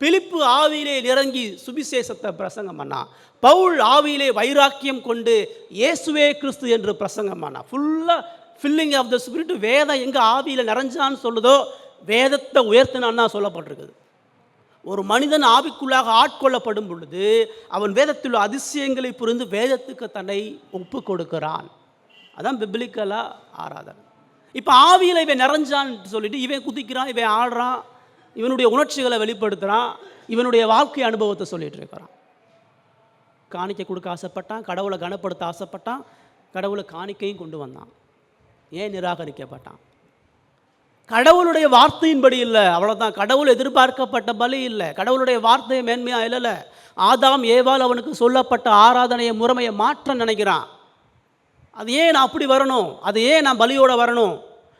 பிலிப்பு ஆவியிலே இறங்கி சுவிசேஷத்தை பிரசங்கம் பண்ணா. பவுல் ஆவியிலே வைராக்கியம் கொண்டு இயேசுவே கிறிஸ்து என்று பிரசங்கம் பண்ணா. ஃபுல்லாக ஃபில்லிங் ஆஃப் த ஸ்பிரிட். வேதம் எங்கே ஆவியில் நிறைஞ்சான்னு சொல்லுதோ வேதத்தை உயர்த்தினான்னா சொல்லப்பட்டிருக்குது. ஒரு மனிதன் ஆவிக்குள்ளாக ஆட்கொள்ளப்படும் பொழுது அவன் வேதத்தில் அதிசயங்களை புரிந்து வேதத்துக்கு தன்னை ஒப்பு கொடுக்கிறான். அதான் பிப்ளிக்கலாக ஆராதனை. இப்போ ஆவியில் இவன் நிறைஞ்சான்னு சொல்லிட்டு இவன் குதிக்கிறான், இவன் ஆடுறான், இவனுடைய உணர்ச்சிகளை வெளிப்படுத்துகிறான், இவனுடைய வாழ்க்கை அனுபவத்தை சொல்லிகிட்டு இருக்கிறான். காணிக்கை கொடுக்க ஆசைப்பட்டான், கடவுளை கனப்படுத்த ஆசைப்பட்டான், கடவுளை காணிக்கையும் கொண்டு வந்தான். ஏன் நிராகரிக்கப்பட்டான்? கடவுளுடைய வார்த்தையின்படி இல்லை, அவ்வளோதான். கடவுள் எதிர்பார்க்கப்பட்ட பலி இல்லை, கடவுளுடைய வார்த்தையை மேன்மையாக இல்லைல்ல. ஆதாம் ஏவாள் அவனுக்கு சொல்லப்பட்ட ஆராதனையை முறைமையை மாற்ற நினைக்கிறான். அது ஏன் நான் அப்படி வரணும், அது ஏன் நான் பலியோடு வரணும்,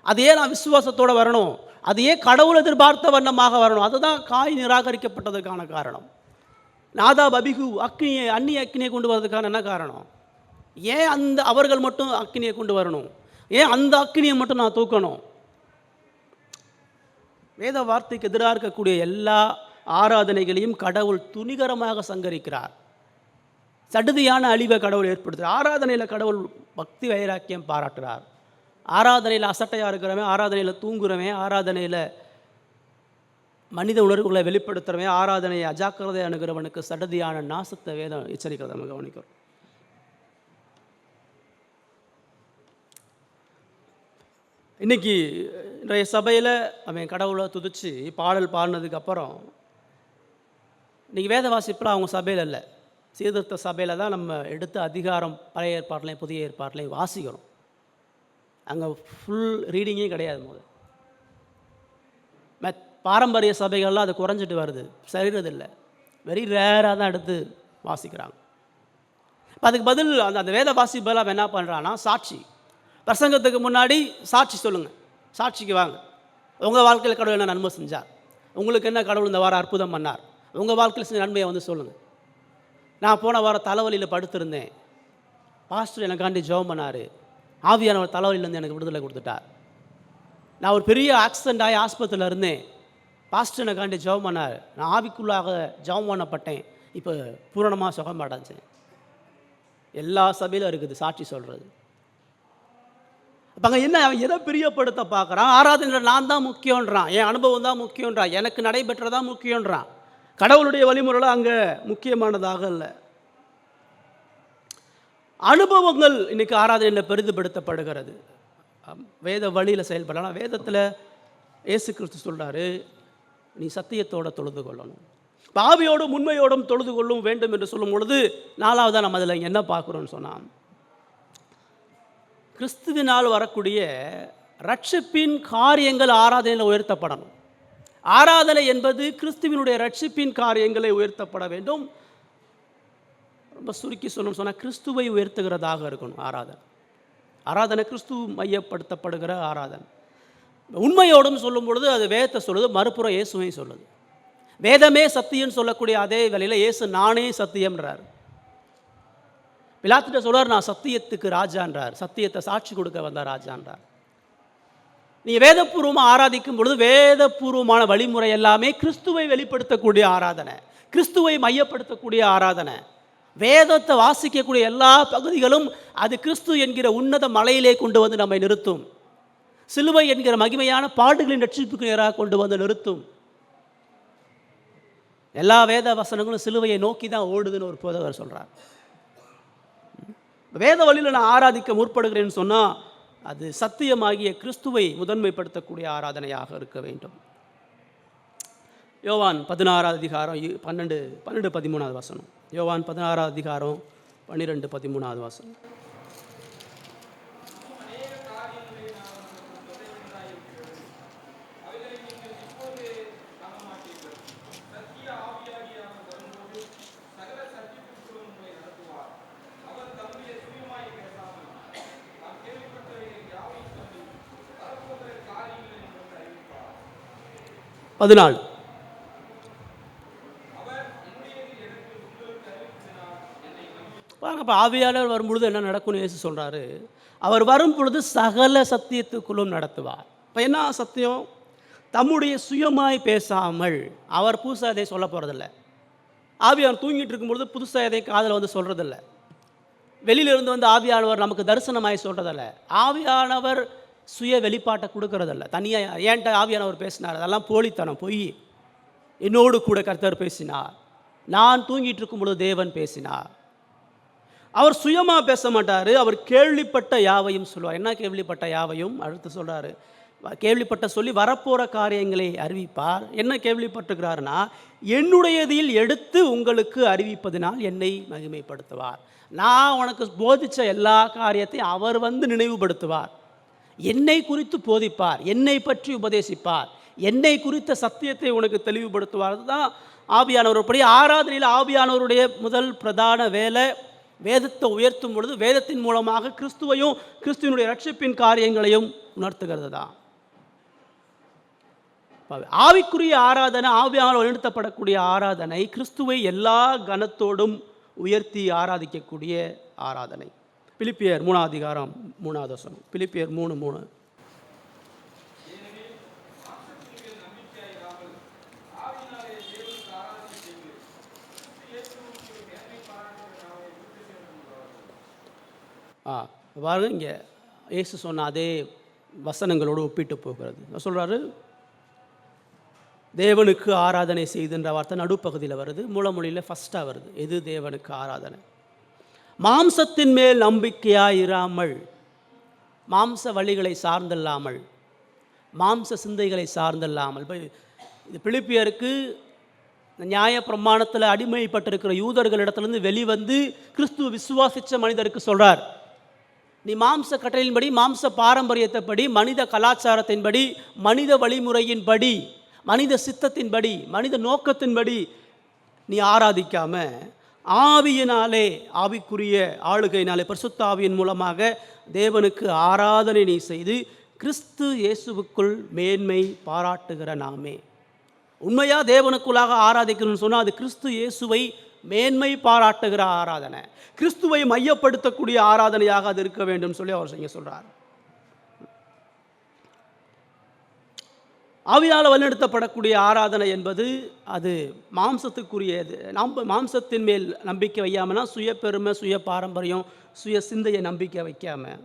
அது ஏன் நான் விசுவாசத்தோடு வரணும், அது ஏன் கடவுள் எதிர்பார்த்த வண்ணமாக வரணும். அதுதான் காய் நிராகரிக்கப்பட்டதற்கான காரணம். நாதாப் அபிகு அந்நிய அக்கினியை கொண்டு வரதுக்கான என்ன காரணம்? ஏன் அந்த அவர்கள் மட்டும் அக்கினியை கொண்டு வரணும், ஏன் அந்த அக்கினியை மட்டும் நான் தூக்கணும்? வேத வார்த்தைக்கு எதிராக இருக்கக்கூடிய எல்லா ஆராதனைகளையும் கடவுள் துணிகரமாக சங்கரிக்கிறார். சடுதியான அழிவை கடவுள் ஏற்படுத்துகிறார். ஆராதனையில் கடவுள் பக்தி வைராக்கியம் பாராட்டுறார். ஆராதனையில் அசட்டையாக இருக்கிறவன், ஆராதனையில் தூங்குறவன், ஆராதனையில் மனித உணர்வுகளை வெளிப்படுத்துகிறவன், ஆராதனையை அஜாக்கிரதை அணுகிறவனுக்கு சடுதியான நாசத்தை வேதம் எச்சரிக்கிறத நம்ம கவனிக்கிறோம். இன்றைக்கி இன்றைய சபையில் அவன் கடவுளை துதித்து பாடல் பாடினதுக்கப்புறம் இன்றைக்கி வேத வாசிப்பில் அவங்க சபையில் இல்லை, சீர்திருத்த சபையில் தான் நம்ம எடுத்த அதிகாரம் பழைய ஏற்பாட்டிலையும் புதிய ஏற்பாட்டிலையும் வாசிக்கிறோம். அங்கே ஃபுல் ரீடிங்கே கிடையாது. பாரம்பரிய சபைகள்லாம் அது குறைஞ்சிட்டு வருது, சரிறதில்லை, வெரி ரேராக தான் எடுத்து வாசிக்கிறாங்க. இப்போ அதுக்கு பதில் அந்த வேத வாசிப்பெல்லாம் அவன் என்ன பண்ணுறான்னா, சாட்சி பிரசங்கத்துக்கு முன்னாடி சாட்சி சொல்லுங்கள், சாட்சிக்கு வாங்க. உங்கள் வாழ்க்கையில் கடவுள் என்ன நன்மை செஞ்சார், உங்களுக்கு என்ன கடவுள் இந்த வாரம் அற்புதம் பண்ணார், உங்கள் வாழ்க்கையில் செஞ்ச நன்மையை வந்து சொல்லுங்கள். நான் போன வாரம் தலைவலியில் படுத்திருந்தேன், பாஸ்டர் எனக்காண்டி ஜெபம் பண்ணார், ஆவியானவர் தலைவலியிலேருந்து எனக்கு விடுதலை கொடுத்துட்டார். நான் ஒரு பெரிய ஆக்சிடெண்ட் ஆகி ஆஸ்பத்திரியில் இருந்தேன், பாஸ்டர் எனக்காண்டி ஜெபம் பண்ணார், நான் ஆவிக்குள்ளாக ஜெபம் பண்ணப்பட்டேன், இப்போ பூரணமாக சுகம் அடைஞ்சேன். எல்லா சபையிலும் இருக்குது சாட்சி சொல்கிறது. அப்போ அங்கே என்ன, அவன் எதை பிரியப்படுத்த பார்க்குறான்? ஆராதனையில் நான் தான் முக்கியன்றான், என் அனுபவம் தான் முக்கியன்றான், எனக்கு நடைபெற்றதான் முக்கியன்றான். கடவுளுடைய வழிமுறையில் அங்கே முக்கியமானதாக இல்லை. அனுபவங்கள் இன்றைக்கி ஆராதனையில் பெரிதுபடுத்தப்படுகிறது. வேத வழியில் செயல்படலாம். வேதத்தில் இயேசு கிறிஸ்து சொல்கிறாரு, நீ சத்தியத்தோடு தொழுது கொள்ளணும், பாவியோடும் உண்மையோடும் தொழுது கொள்ளும் வேண்டும் என்று சொல்லும் பொழுது, நாலாவதாக நம்ம அதில் என்ன பார்க்குறோன்னு சொன்னான், கிறிஸ்துவினால் வரக்கூடிய ரட்சிப்பின் காரியங்கள் ஆராதனையில் உயர்த்தப்படணும். ஆராதனை என்பது கிறிஸ்துவினுடைய ரட்சிப்பின் காரியங்களை உயர்த்தப்பட வேண்டும். ரொம்ப சுருக்கி சொல்லணும்னு சொன்னால், கிறிஸ்துவை உயர்த்துகிறதாக இருக்கணும் ஆராதனை. ஆராதனை கிறிஸ்துவ மையப்படுத்தப்படுகிற ஆராதனை. உண்மையோடும் சொல்லும் பொழுது அது வேதத்தை சொல்லுது, மறுபுறம் இயேசுவை சொல்லுது. வேதமே சத்தியம்னு சொல்லக்கூடிய அதே வேளையில் இயேசு நானே சத்தியம்ன்றார். பிலாத்துட்ட சொல்றார், நான் சத்தியத்துக்கு ராஜான்றார், சத்தியத்தை சாட்சி கொடுக்க வந்த ராஜான்றார். நீங்கள் வேதபூர்வமாக ஆராதிக்கும் பொழுது வேதபூர்வமான வழிமுறை எல்லாமே கிறிஸ்துவை வெளிப்படுத்தக்கூடிய ஆராதனை, கிறிஸ்துவை மையப்படுத்தக்கூடிய ஆராதனை. வேதத்தை வாசிக்கக்கூடிய எல்லா பகுதிகளும் அது கிறிஸ்து என்கிற உன்னத மலையிலே கொண்டு வந்து நம்மை நிறுத்தும். சிலுவை என்கிற மகிமையான பாடுகளின் ரட்சிப்புக்கு நேராக கொண்டு வந்து நிறுத்தும். எல்லா வேத வசனங்களும் சிலுவையை நோக்கி தான் ஓடுதுன்னு ஒரு போதகர் சொல்கிறார். வேத வழியில் நான் ஆராதிக்க முற்படுகிறேன்னு சொன்னால் அது சத்தியமாகிய கிறிஸ்துவை முதன்மைப்படுத்தக்கூடிய ஆராதனையாக இருக்க வேண்டும். யோவான் 16 அதிகாரம் 12-13 வசனம். யோவான் 16 அதிகாரம் 12-13 வசனம். பதினாலு. இப்போ ஆவியாளர் வரும்பொழுது என்ன நடக்கும்னு இயேசு சொல்கிறாரு, அவர் வரும் பொழுது சகல சத்தியத்துக்குள்ளும் நடத்துவார். இப்போ என்ன சத்தியம்? தம்முடைய சுயமாய் பேசாமல், அவர் புதுசாக எதையும் சொல்ல போகிறதில்ல. ஆவியானவர் தூங்கிட்டு இருக்கும்பொழுது புதுசாக எதையும் காதில் வந்து சொல்கிறதில்ல. வெளியிலிருந்து வந்து ஆவியானவர் நமக்கு தரிசனமாய் சொல்கிறதில்ல. ஆவியானவர் சுய வெளிப்பாட்டை கொடுக்கறதில்ல. தனியாக ஏன்ட்ட ஆவியானவர் பேசினார், அதெல்லாம் போலித்தனம், பொய். என்னோடு கூட கர்த்தர் பேசினார், நான் தூங்கிட்டு இருக்கும் பொழுது தேவன் பேசினார். அவர் சுயமாக பேச மாட்டார், அவர் கேள்விப்பட்ட யாவையும் சொல்லுவார். என்ன கேள்விப்பட்ட யாவையும்? அடுத்து சொல்கிறாரு, கேள்விப்பட்ட சொல்லி வரப்போகிற காரியங்களை அறிவிப்பார். என்ன கேள்விப்பட்டுக்கிறாருன்னா, என்னுடையதில் எடுத்து உங்களுக்கு அறிவிப்பதினால் என்னை மகிமைப்படுத்துவார். நான் உனக்கு போதித்த எல்லா காரியத்தையும் அவர் வந்து நினைவுபடுத்துவார். என்னை குறித்து போதிப்பார், என்னை பற்றி உபதேசிப்பார், என்னை குறித்த சத்தியத்தை உனக்கு தெளிவுபடுத்துவார். அதுதான் ஆவியானவர். படி ஆராதனையில் ஆவியானவருடைய முதல் பிரதான வேலை வேதத்தை உயர்த்தும் பொழுது வேதத்தின் மூலமாக கிறிஸ்துவையும் கிறிஸ்துவனுடைய ரட்சிப்பின் காரியங்களையும் உணர்த்துகிறது தான். ஆவிக்குரிய ஆராதனை, ஆவியானவர் வழிநடத்தப்படக்கூடிய ஆராதனை கிறிஸ்துவை எல்லா கனத்தோடும் உயர்த்தி ஆராதிக்கக்கூடிய ஆராதனை. பிலிப்பியர் 3:3 பிலிப்பியர் 3:3. பாருங்க, இங்கே இயேசு சொன்ன அதே வசனங்களோடு ஒப்பிட்டு போகிறது. சொல்கிறாரு, தேவனுக்கு ஆராதனை செய்துன்ற வார்த்தை நடுப்பகுதியில் வருது, மூலமொழியில் ஃபஸ்ட்டாக வருது. எது தேவனுக்கு ஆராதனை? மாம்சத்தின் மேல் நம்பிக்கையாயிராமல், மாம்ச வழிகளை சார்ந்தில்லாமல், மாம்ச சிந்தைகளை சார்ந்தில்லாமல். இப்போ இது பிலிப்பியருக்கு நியாய பிரமாணத்தில் அடிமைப்பட்டிருக்கிற யூதர்களிடத்துலேருந்து வெளிவந்து கிறிஸ்துவ விசுவாசித்த மனிதருக்கு சொல்கிறார், நீ மாம்ச கட்டளையின்படி, மாம்ச பாரம்பரியத்தைப்படி, மனித கலாச்சாரத்தின்படி, மனித வழிமுறையின்படி, மனித சித்தத்தின்படி, மனித நோக்கத்தின்படி நீ ஆராதிக்காம ஆவியினாலே, ஆவிக்குரிய ஆளுகையினாலே, பரிசுத்த ஆவியின் மூலமாக தேவனுக்கு ஆராதனை நீ செய்து கிறிஸ்து இயேசுவுக்குள் மேன்மை பாராட்டுகிற நாமே. உண்மையாக தேவனுக்குள்ளாக ஆராதிக்கணும்னு சொன்னால் அது கிறிஸ்து இயேசுவை மேன்மை பாராட்டுகிற ஆராதனை, கிறிஸ்துவை மையப்படுத்தக்கூடிய ஆராதனையாக அது இருக்க வேண்டும் சொல்லி அவர் இங்கே சொல்கிறார். ஆவியால் வழிநடத்தப்படக்கூடிய ஆராதனை என்பது அது மாம்சத்துக்குரியது. மாம்சத்தின் மேல் நம்பிக்கை வைக்காமனா சுய பெருமை, சுய பாரம்பரியம், சுய சிந்தையை நம்பிக்கை வைக்காமல்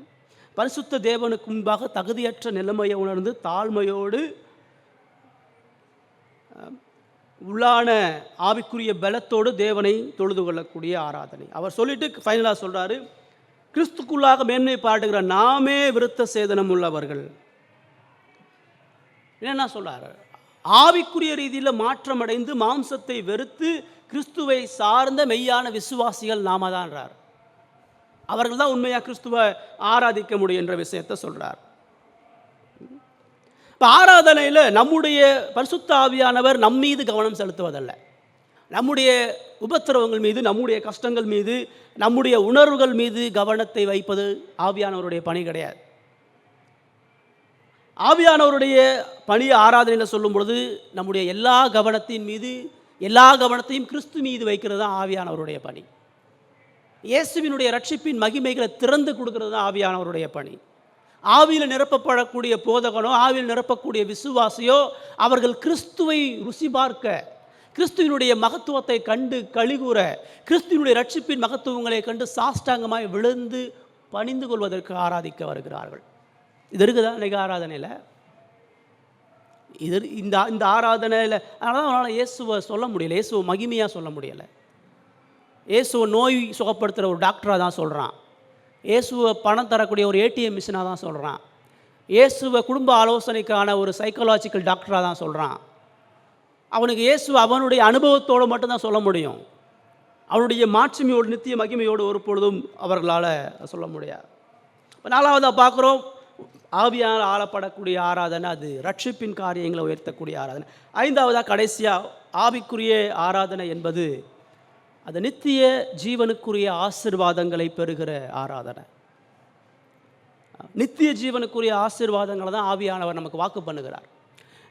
பரிசுத்த தேவனுக்கு முன்பாக தகுதியற்ற நிலைமையை உணர்ந்து தாழ்மையோடு உள்ளான ஆவிக்குரிய பலத்தோடு தேவனை தொழுது கொள்ளக்கூடிய ஆராதனை. அவர் சொல்லிட்டு ஃபைனலாக சொல்கிறாரு, கிறிஸ்துக்குள்ளாக மேன்மை பாடுகிற நாமே விருத்த சேதனம் உள்ளவர்கள். என்ன சொல்கிறார்? ஆவிக்குரிய ரீதியில் மாற்றமடைந்து மாம்சத்தை வெறுத்து கிறிஸ்துவை சார்ந்த மெய்யான விசுவாசிகள் நாம தான்றார். அவர்கள் தான் உண்மையாக கிறிஸ்துவை ஆராதிக்க முடியும் என்ற விஷயத்தை சொல்கிறார். இப்போ ஆராதனையில் நம்முடைய பரிசுத்த ஆவியானவர் நம்மீது கவனம் செலுத்துவதல்ல, நம்முடைய உபத்திரவங்கள் மீது, நம்முடைய கஷ்டங்கள் மீது, நம்முடைய உணர்வுகள் மீது கவனத்தை வைப்பது ஆவியானவருடைய பணி கிடையாது. ஆவியானவருடைய பணி ஆராதனையில் சொல்லும் பொழுது நம்முடைய எல்லா கவனத்தின் மீது, எல்லா கவனத்தையும் கிறிஸ்து மீது வைக்கிறது தான் ஆவியானவருடைய பணி. இயேசுவினுடைய ரட்சிப்பின் மகிமைகளை திறந்து கொடுக்கிறது தான் ஆவியானவருடைய பணி. ஆவியில் நிரப்பப்படக்கூடிய போதகனோ, ஆவியில் நிரப்பக்கூடிய விசுவாசியோ அவர்கள் கிறிஸ்துவை ருசி பார்க்க, கிறிஸ்துவனுடைய மகத்துவத்தை கண்டு கழிகூற, கிறிஸ்துவனுடைய ரட்சிப்பின் மகத்துவங்களை கண்டு சாஷ்டாங்கமாய் விழுந்து பணிந்து கொள்வதற்கு ஆராதிக்க வருகிறார்கள். இது இருக்குதா இன்றைக்கி ஆராதனையில்? இது இந்த ஆராதனையில் அதனால அவனால் இயேசுவை சொல்ல முடியலை, இயேசுவை மகிமையாக சொல்ல முடியலை. இயேசுவை நோய் சுகப்படுத்துகிற ஒரு டாக்டராக தான் சொல்கிறான், இயேசுவை பணம் தரக்கூடிய ஒரு ஏடிஎம் மிஷினாக தான் சொல்கிறான், இயேசுவை குடும்ப ஆலோசனைக்கான ஒரு சைக்காலஜிக்கல் டாக்டராக தான் சொல்கிறான். அவனுக்கு இயேசு அவனுடைய அனுபவத்தோடு மட்டும்தான் சொல்ல முடியும். அவனுடைய மாட்சிமையோடு, நித்திய மகிமையோடு ஒரு பொழுதும் அவர்களால் சொல்ல முடியாது. இப்போ நாலாவதாக பார்க்குறோம், ஆவியால் ஆளப்படக்கூடிய ஆராதனை அது ரட்சிப்பின் காரியங்களை உயர்த்தக்கூடிய ஆராதனை. ஐந்தாவதாக கடைசியாக ஆவிக்குரிய ஆராதனை என்பது அது நித்திய ஜீவனுக்குரிய ஆசீர்வாதங்களை பெறுகிற ஆராதனை. நித்திய ஜீவனுக்குரிய ஆசீர்வாதங்களை தான் ஆவியானவர் நமக்கு வாக்கு பண்ணுகிறார்.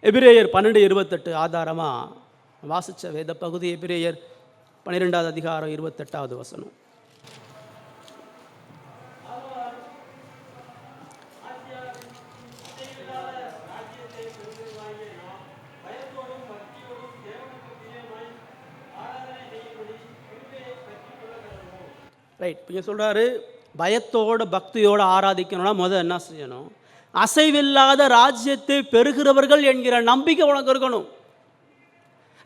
எபிரேயர் 12:28 ஆதாரமாக வாசித்த வேத பகுதி எபிரேயர் 12வது அதிகாரம் 28வது வசனம். ரைட், இங்கே சொல்கிறாரு, பயத்தோடு பக்தியோடு ஆராதிக்கணும்னா முதல் என்ன செய்யணும்? அசைவில்லாத ராஜ்யத்தை பெறுகிறவர்கள் என்கிற நம்பிக்கை உனக்கு இருக்கணும்.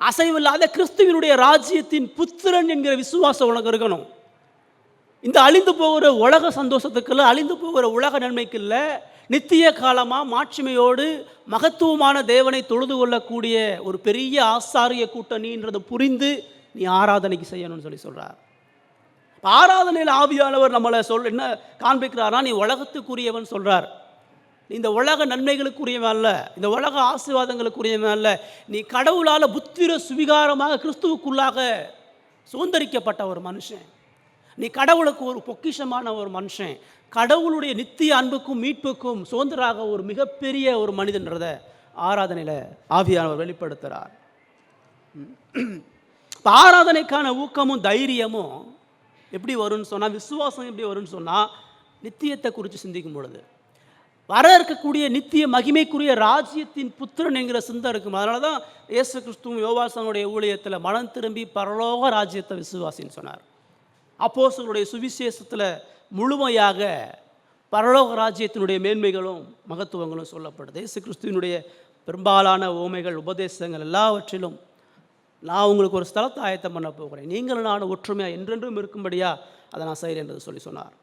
அசைவில்லாத கிறிஸ்துவனுடைய ராஜ்யத்தின் புத்திரன் என்கிற விசுவாசம் உனக்கு இருக்கணும். இந்த அழிந்து போகிற உலக சந்தோஷத்துக்குள்ள, அழிந்து போகிற உலக நன்மைக்கு இல்லை, நித்திய காலமாக மாட்சிமையோடு மகத்துவமான தேவனை தொழுது கொள்ளக்கூடிய ஒரு பெரிய ஆசாரிய கூட்டணின்றதை புரிந்து நீ ஆராதனைக்கு செய்யணும்னு சொல்கிறார். ஆராதனையில் ஆவியானவர் நம்மளை என்ன காண்பிக்கிறாரா? நீ உலகத்துக்குரியவன் சொல்கிறார். இந்த உலக நன்மைகளுக்குரியவன் அல்ல, இந்த உலக ஆசீர்வாதங்களுக்குரியவன் அல்ல. நீ கடவுளால் புத்திர சுவிகாரமாக கிறிஸ்துவுக்குள்ளாக சுதந்தரிக்கப்பட்ட ஒரு மனுஷன். நீ கடவுளுக்கு ஒரு பொக்கிஷமான ஒரு மனுஷன். கடவுளுடைய நித்திய அன்புக்கும் மீட்புக்கும் சுதந்திராக ஒரு மிகப்பெரிய ஒரு மனிதன்றதை ஆராதனையில் ஆவியானவர் வெளிப்படுத்துகிறார். இப்போ ஆராதனைக்கான ஊக்கமும் தைரியமும் எப்படி வரும்னு சொன்னால், விசுவாசம் எப்படி வரும்னு சொன்னால், நித்தியத்தை குறித்து சிந்திக்கும் பொழுது வர இருக்கக்கூடிய நித்திய மகிமைக்குரிய ராஜ்யத்தின் புத்திரன் என்கிற சிந்தை இருக்கும். அதனால தான் இயேசு கிறிஸ்துவும் யோவாசனுடைய ஊழியத்தில் மனம் திரும்பி பரலோக ராஜ்யத்தை விசுவாசின்னு சொன்னார். அப்போஸ்தலருடைய சுவிசேஷத்தில் முழுமையாக பரலோக ராஜ்யத்தினுடைய மேன்மைகளும் மகத்துவங்களும் சொல்லப்படுது. இயேசு கிறிஸ்துவினுடைய பெரும்பாலான உவமைகள் உபதேசங்கள் எல்லாவற்றிலும் நான் உங்களுக்கு ஒரு ஸ்தலத்தை ஆயத்தம் பண்ண போகிறேன், நீங்களும் நான் ஒற்றுமையாக என்றென்றும் இருக்கும்படியா அதை நான் செய்கிறேன் என்று சொல்லி சொன்னார்.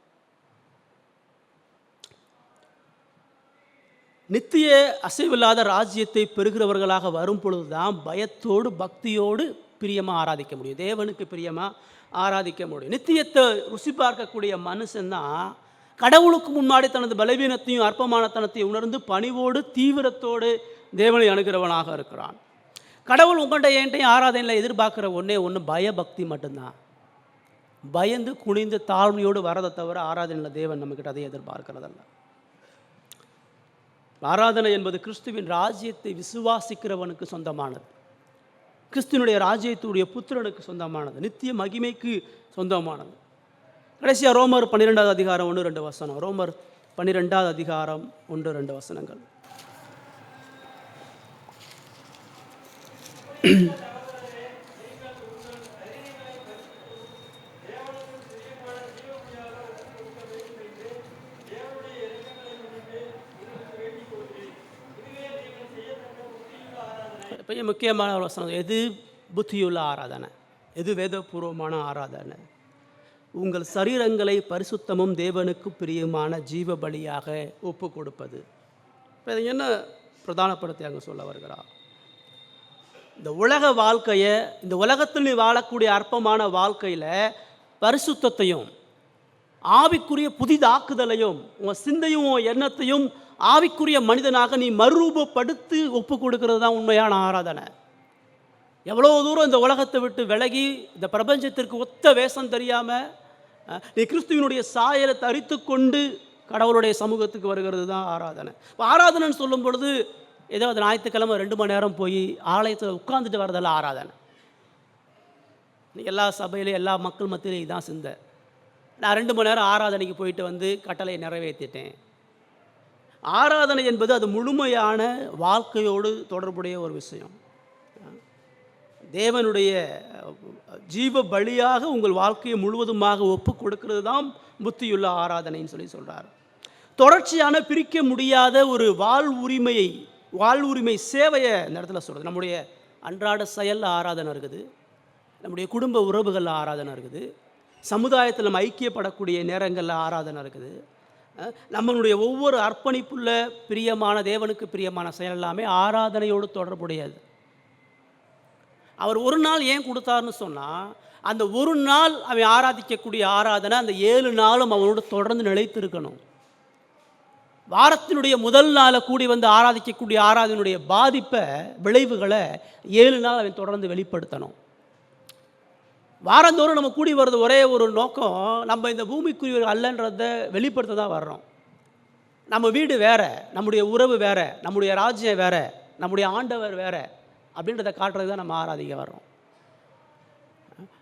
நித்திய அசைவில்லாத ராஜ்யத்தை பெறுகிறவர்களாக வரும் பொழுது தான் பயத்தோடு பக்தியோடு பிரியமாக ஆராதிக்க முடியும், தேவனுக்கு பிரியமாக ஆராதிக்க முடியும். நித்தியத்தை ருசி பார்க்கக்கூடிய மனுஷன்தான் கடவுளுக்கு முன்னாடி தனது பலவீனத்தையும் அற்பமானத்தனத்தையும் உணர்ந்து பணிவோடு தீவிரத்தோடு தேவனை அணுகிறவனாக இருக்கிறான். கடவுள் உங்கள்கிட்ட என்கிட்டையும் ஆராதனையில் எதிர்பார்க்குற ஒன்று பயபக்தி மட்டும்தான். பயந்து குனிந்து தாழ்மையோடு வரதை தவிர ஆராதனையில் தேவன் நம்மக்கிட்ட அதை எதிர்பார்க்கிறதல்ல. ஆராதனை என்பது கிறிஸ்துவின் ராஜ்யத்தை விசுவாசிக்கிறவனுக்கு சொந்தமானது, கிறிஸ்துவனுடைய ராஜ்யத்துடைய புத்திரனுக்கு சொந்தமானது, நித்திய மகிமைக்கு சொந்தமானது. கடைசியாக ரோமர் 12வது அதிகாரம் 1-2 வசனம். ரோமர் 12வது அதிகாரம் 1-2 வசனங்கள். பெரிய முக்கியமான ஒரு வசனம். எது புத்தியுள்ள ஆராதனை, எது வேதபூர்வமான ஆராதனை? உங்கள் சரீரங்களை பரிசுத்தமும் தேவனுக்கு பிரியமான ஜீவ பலியாக ஒப்பு கொடுப்பது. இப்போ இதை என்ன பிரதானப்படுத்தி அங்கே சொல்ல வருகிறார்? இந்த உலக வாழ்க்கையை, இந்த உலகத்தில் நீ வாழக்கூடிய அற்பமான வாழ்க்கையில் பரிசுத்தத்தையும் ஆவிக்குரிய புதிதாக்குதலையும் உங்கள் சிந்தையும் எண்ணத்தையும் ஆவிக்குரிய மனிதனாக நீ மறுரூபப்படுத்தி ஒப்பு கொடுக்கிறது தான் உண்மையான ஆராதனை. எவ்வளோ தூரம் இந்த உலகத்தை விட்டு விலகி இந்த பிரபஞ்சத்திற்கு ஒத்த வேஷம் தெரியாமல் நீ கிறிஸ்துவனுடைய சாயலை தரித்து கொண்டு கடவுளுடைய சமூகத்துக்கு வருகிறது தான் ஆராதனை. இப்போ ஆராதனைன்னு சொல்லும் பொழுது ஏதோ அது ஞாயிற்றுக்கிழமை 2 மணி நேரம் போய் ஆலயத்தில் உட்காந்துட்டு வரதெல்லாம் ஆராதனை. எல்லா சபையிலையும் எல்லா மக்கள் மத்தியிலையும் இதான் சிந்தை. நான் 2 மணி நேரம் ஆராதனைக்கு போயிட்டு வந்து கட்டளையை நிறைவேற்றிட்டேன். ஆராதனை என்பது அது முழுமையான வாழ்க்கையோடு தொடர்புடைய ஒரு விஷயம். தேவனுடைய ஜீவ பலியாக உங்கள் வாழ்க்கையை முழுவதுமாக ஒப்பு கொடுக்கிறது தான் புத்தியுள்ள ஆராதனைன்னு சொல்லி சொல்கிறார். தொடர்ச்சியான பிரிக்க முடியாத ஒரு வாழ்வுரிமை சேவையை இந்த இடத்துல சொல்கிறது. நம்முடைய அன்றாட செயலில் ஆராதனை இருக்குது, நம்முடைய குடும்ப உறவுகளில் ஆராதனை இருக்குது, சமுதாயத்தில் நம்ம ஐக்கியப்படக்கூடிய நேரங்களில் ஆராதனை இருக்குது. நம்மளுடைய ஒவ்வொரு அர்ப்பணிப்புள்ள பிரியமான தேவனுக்கு பிரியமான செயல் எல்லாமே ஆராதனையோடு தொடர்புடையது. அவர் ஒரு நாள் ஏன் கொடுத்தாருன்னு சொன்னால், அந்த ஒரு நாள் அவன் ஆராதிக்கக்கூடிய ஆராதனை அந்த 7 நாளும் அவனோடு தொடர்ந்து நிலைத்திருக்கணும். வாரத்தினுடைய முதல் நாளை கூடி வந்து ஆராதிக்கக்கூடிய ஆராதனையுடைய பாதிப்பை விளைவுகளை 7 நாள் அவன் தொடர்ந்து வெளிப்படுத்தணும். வாரந்தோறும் நம்ம கூடி வர்றது ஒரே ஒரு நோக்கம், நம்ம இந்த பூமிக்குரியவர் அல்லன்றதை வெளிப்படுத்த தான் வர்றோம். நம்ம வீடு வேறு, நம்முடைய உறவு வேறு, நம்முடைய ராஜ்யம் வேறு, நம்முடைய ஆண்டவர் வேறு அப்படின்றத காட்டுறது தான் நம்ம ஆராதிக்க வர்றோம்.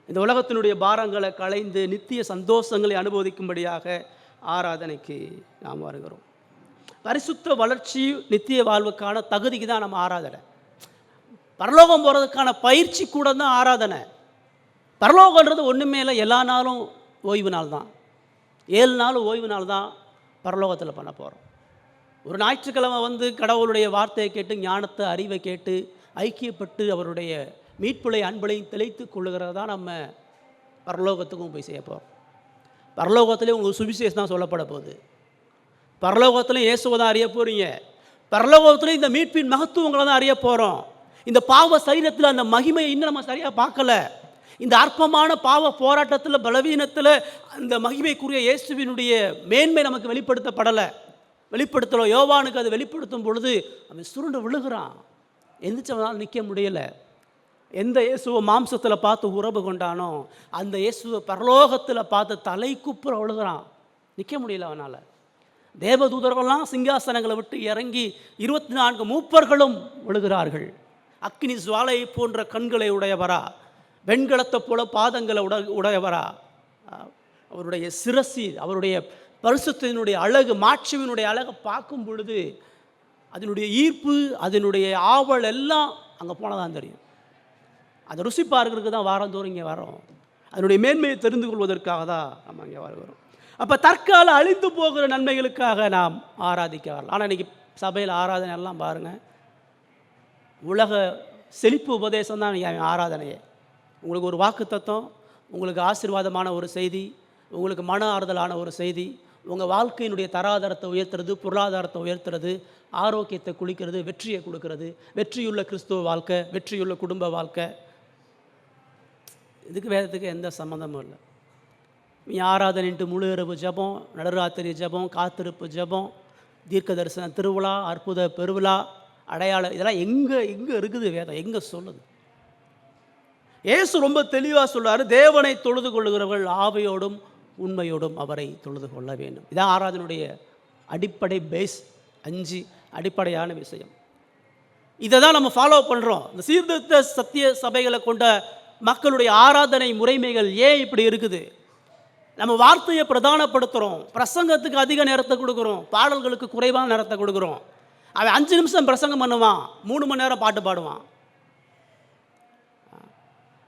இந்த உலகத்தினுடைய பாரங்களை களைந்து நித்திய சந்தோஷங்களை அனுபவிக்கும்படியாக ஆராதனைக்கு நாம் வருகிறோம். பரிசுத்த வளர்ச்சி நித்திய வாழ்வுக்கான தகுதிக்கு தான் நம்ம ஆராதனை. பரலோகம் போகிறதுக்கான பயிற்சி கூட தான் ஆராதனை. பரலோகன்றது ஒன்றுமே இல்லை, எல்லா நாளும் ஓய்வு நாள் தான். 7 நாள் ஓய்வு நாள் தான் பரலோகத்தில் பண்ண போகிறோம். ஒரு ஞாயிற்றுக்கிழமை வந்து கடவுளுடைய வார்த்தையை கேட்டு ஞானத்தை அறிவை கேட்டு ஐக்கியப்பட்டு அவருடைய மீட்புலை அன்பளையும் தெளித்து கொள்ளுகிறது தான் நம்ம பரலோகத்துக்கும் போய் செய்ய போகிறோம். பரலோகத்திலே உங்களுக்கு சுவிசேஷம் தான் சொல்லப்பட போகுது. பரலோகத்திலையும் இயேசுவை தான் அறிய போகிறீங்க. பரலோகத்திலையும் இந்த மீட்பின் மகத்துவங்களை தான் அறிய போகிறோம். இந்த பாவ சரீரத்தில் அந்த மகிமையை இன்னும் நம்ம சரியாக பார்க்கல. இந்த அற்பமான பாவ போராட்டத்தில் பலவீனத்தில் அந்த மகிமைக்குரிய இயேசுவினுடைய மேன்மை நமக்கு வெளிப்படுத்தப்படலை. வெளிப்படுத்தலும் யோவானுக்கு அது வெளிப்படுத்தும் பொழுது அவன் சுருண்டு விழுகிறான். எந்திரிச்சவனால் நிற்க முடியல. எந்த இயேசுவை மாம்சத்தில் பார்த்து உறவு கொண்டானோ அந்த இயேசுவை பரலோகத்தில் பார்த்து தலை குப்புற விழுகிறான். நிற்க முடியல அவனால். தேவதூதர்கள்லாம் சிங்காசனங்களை விட்டு இறங்கி 24 மூப்பர்களும் விழுகிறார்கள். அக்கினி ஜுவாலை போன்ற கண்களை உடையவரா, வெண்கலத்தை போல பாதங்களை உடையவரா, அவருடைய சிரசி, அவருடைய பரிசுத்தினுடைய அழகு, மாட்சியினுடைய அழகை பார்க்கும் பொழுது அதனுடைய ஈர்ப்பு, அதனுடைய ஆவல் எல்லாம் அங்கே போனதான் தெரியும். அதை ருசி பார்க்கறதுக்கு தான் வாரந்தோறும் இங்கே வரோம். அதனுடைய மேன்மையை தெரிந்து கொள்வதற்காக தான் நம்ம இங்கே வரோம். அப்போ தற்கால அழிந்து போகிற நன்மைகளுக்காக நாம் ஆராதிக்க வரலாம். ஆனால் இன்றைக்கி சபையில் ஆராதனை எல்லாம் பாருங்கள், உலக செழிப்பு உபதேசம் தான் நீங்கள் ஆராதனையே. உங்களுக்கு ஒரு வாக்கு தத்துவம், உங்களுக்கு ஆசீர்வாதமான ஒரு செய்தி, உங்களுக்கு மன ஆறுதலான ஒரு செய்தி, உங்கள் வாழ்க்கையினுடைய தராதரத்தை உயர்த்துறது, பொருளாதாரத்தை உயர்த்துறது, ஆரோக்கியத்தை குளிக்கிறது, வெற்றியை கொடுக்கறது, வெற்றியுள்ள கிறிஸ்துவ வாழ்க்கை, வெற்றியுள்ள குடும்ப வாழ்க்கை. இதுக்கு வேதத்துக்கு எந்த சம்மந்தமும் இல்லை. ஆராதனைன்ட்டு முழு இரவு ஜபம், நடுராத்திரி ஜபம், காத்திருப்பு ஜபம், தீர்க்க தரிசன திருவிழா, அற்புத பெருவிழா, அடையாளம், இதெல்லாம் எங்கே இருக்குது வேதம்? எங்கே சொல்லுது? இயேசு ரொம்ப தெளிவாக சொல்றாரு, தேவனை தொழுது கொள்ளுகிறவர்கள் ஆவியோடும் உண்மையோடும் அவரை தொழுது கொள்ள வேண்டும். இதான் ஆராதனுடைய அடிப்படை பேஸ். 5 அடிப்படையான விஷயம். இதை தான் நம்ம ஃபாலோ பண்ணுறோம். இந்த சீர்திருத்த சத்திய சபைகளை கொண்ட மக்களுடைய ஆராதனை முறைமைகள் ஏன் இப்படி இருக்குது? நம்ம வார்த்தையை பிரதானப்படுத்துகிறோம், பிரசங்கத்துக்கு அதிக நேரத்தை கொடுக்குறோம், பாடல்களுக்கு குறைவான நேரத்தை கொடுக்குறோம். அவன் 5 நிமிஷம் பிரசங்கம் பண்ணுவான், 3 மணி நேரம் பாட்டு பாடுவான்.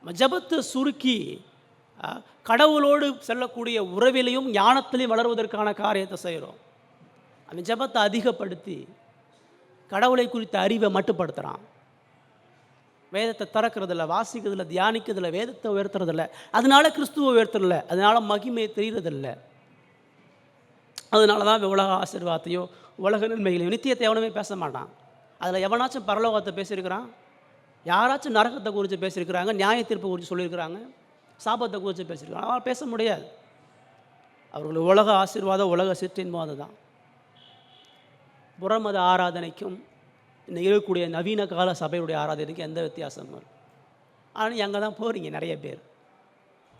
ஜபத்தை சுருக்கி கடவுளோடு செல்லக்கூடிய உறவிலையும் ஞானத்திலையும் வளர்வதற்கான காரியத்தை செய்கிறோம். அவன் ஜபத்தை அதிகப்படுத்தி கடவுளை குறித்த அறிவை மட்டுப்படுத்துகிறான். வேதத்தை திறக்கிறதில்ல, வாசிக்கிறதில்ல, தியானிக்கிறதில்ல, வேதத்தை உயர்த்துறதில்ல. அதனால கிறிஸ்துவை உயர்த்துறதில்ல, அதனால மகிமையை தெரியறதில்ல. அதனால தான் உலக ஆசீர்வாதத்தையோ உலக நன்மைகளையும் நித்தியத்தை எவனுமே பேச மாட்டான். அதில் எவனாச்சும் பரலோகத்தை பேசியிருக்கிறான்? யாராச்சும் நரகத்தை குறித்து பேசியிருக்கிறாங்க, நியாய தீர்ப்பை குறித்து சொல்லியிருக்கிறாங்க, சாபத்தை குறித்து பேசியிருக்கிறாங்க? அவன் பேச முடியாது. அவர்கள் உலக ஆசீர்வாதம், உலக சிற்றின்பம் அதுதான். புறமத ஆராதனைக்கும் இன்னைக்கு இருக்கக்கூடிய நவீன கால சபையுடைய ஆராதனைக்கு எந்த வித்தியாசமும் இல்லை. ஆனால் அங்கே தான் போகிறீங்க நிறைய பேர்.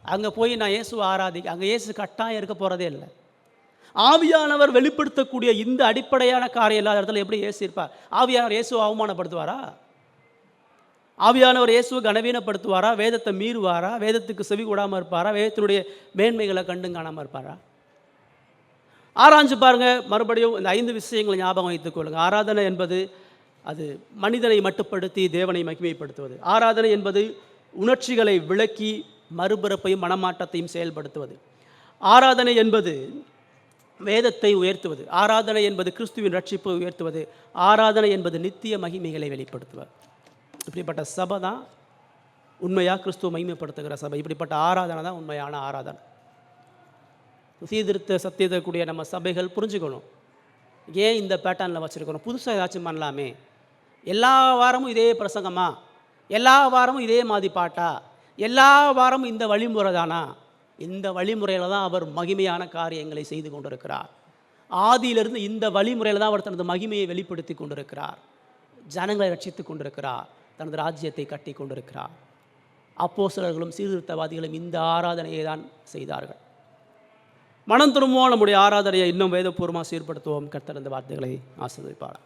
அங்கே போய் நான் இயேசுவை ஆராதிக்க, அங்கே இயேசு கட்டாயம் இருக்க போகிறதே இல்லை. ஆவியானவர் வெளிப்படுத்தக்கூடிய இந்த அடிப்படையான காரியம் இல்லாத இடத்துல எப்படி இயேசு இருப்பார்? ஆவியானவர் இயேசுவை அவமானப்படுத்துவாரா? ஆவியானவர் இயேசுவை கனவீனப்படுத்துவாரா? வேதத்தை மீறுவாரா? வேதத்துக்கு செவி கூடாமல் இருப்பாரா? வேதத்தினுடைய மேன்மைகளை கண்டும் காணாமல் இருப்பாரா? ஆராய்ஞ்சு பாருங்கள். மறுபடியும் இந்த 5 விஷயங்களை ஞாபகம் வைத்துக் கொள்ளுங்கள். ஆராதனை என்பது அது மனிதனை மட்டுப்படுத்தி தேவனை மகிமைப்படுத்துவது. ஆராதனை என்பது உணர்ச்சிகளை விளக்கி மறுபிறப்பையும் மனமாற்றத்தையும் செயல்படுத்துவது. ஆராதனை என்பது வேதத்தை உயர்த்துவது. ஆராதனை என்பது கிறிஸ்துவின் ரட்சிப்பை உயர்த்துவது. ஆராதனை என்பது நித்திய மகிமைகளை வெளிப்படுத்துவது. இப்படிப்பட்ட சபை தான் உண்மையாக கிறிஸ்துவ மகிமைப்படுத்துகிற சபை. இப்படிப்பட்ட ஆராதனை தான் உண்மையான ஆராதனை. சீர்திருத்த சத்தியத்தை கூடிய நம்ம சபைகள் புரிஞ்சுக்கணும், ஏன் இந்த பேட்டர்னில் வச்சுருக்கணும், புதுசாக ஏதாச்சும் பண்ணலாமே. எல்லா வாரமும் இதே பிரசங்கமா, எல்லா வாரமும் இதே மாதிரி பாட்டா, எல்லா வாரமும் இந்த வழிமுறை தானா? இந்த வழிமுறையில் தான் அவர் மகிமையான காரியங்களை செய்து கொண்டிருக்கிறார். ஆதியிலிருந்து இந்த வழிமுறையில் தான் அவர் தனது மகிமையை வெளிப்படுத்தி கொண்டிருக்கிறார். ஜனங்களை ரட்சித்து கொண்டிருக்கிறார். தனது ராஜ்யத்தை கட்டி கொண்டிருக்கிறார். அப்போஸ்தலர்களும் சீர்திருத்தவாதிகளும் இந்த ஆராதனையை தான் செய்தார்கள். மனம் திரும்புவோம், நம்முடைய ஆராதனையை இன்னும் வேதபூர்வமாக சீர்படுத்துவோம். கர்த்தர் இந்த வார்த்தைகளை ஆசீர்வதிப்பார்.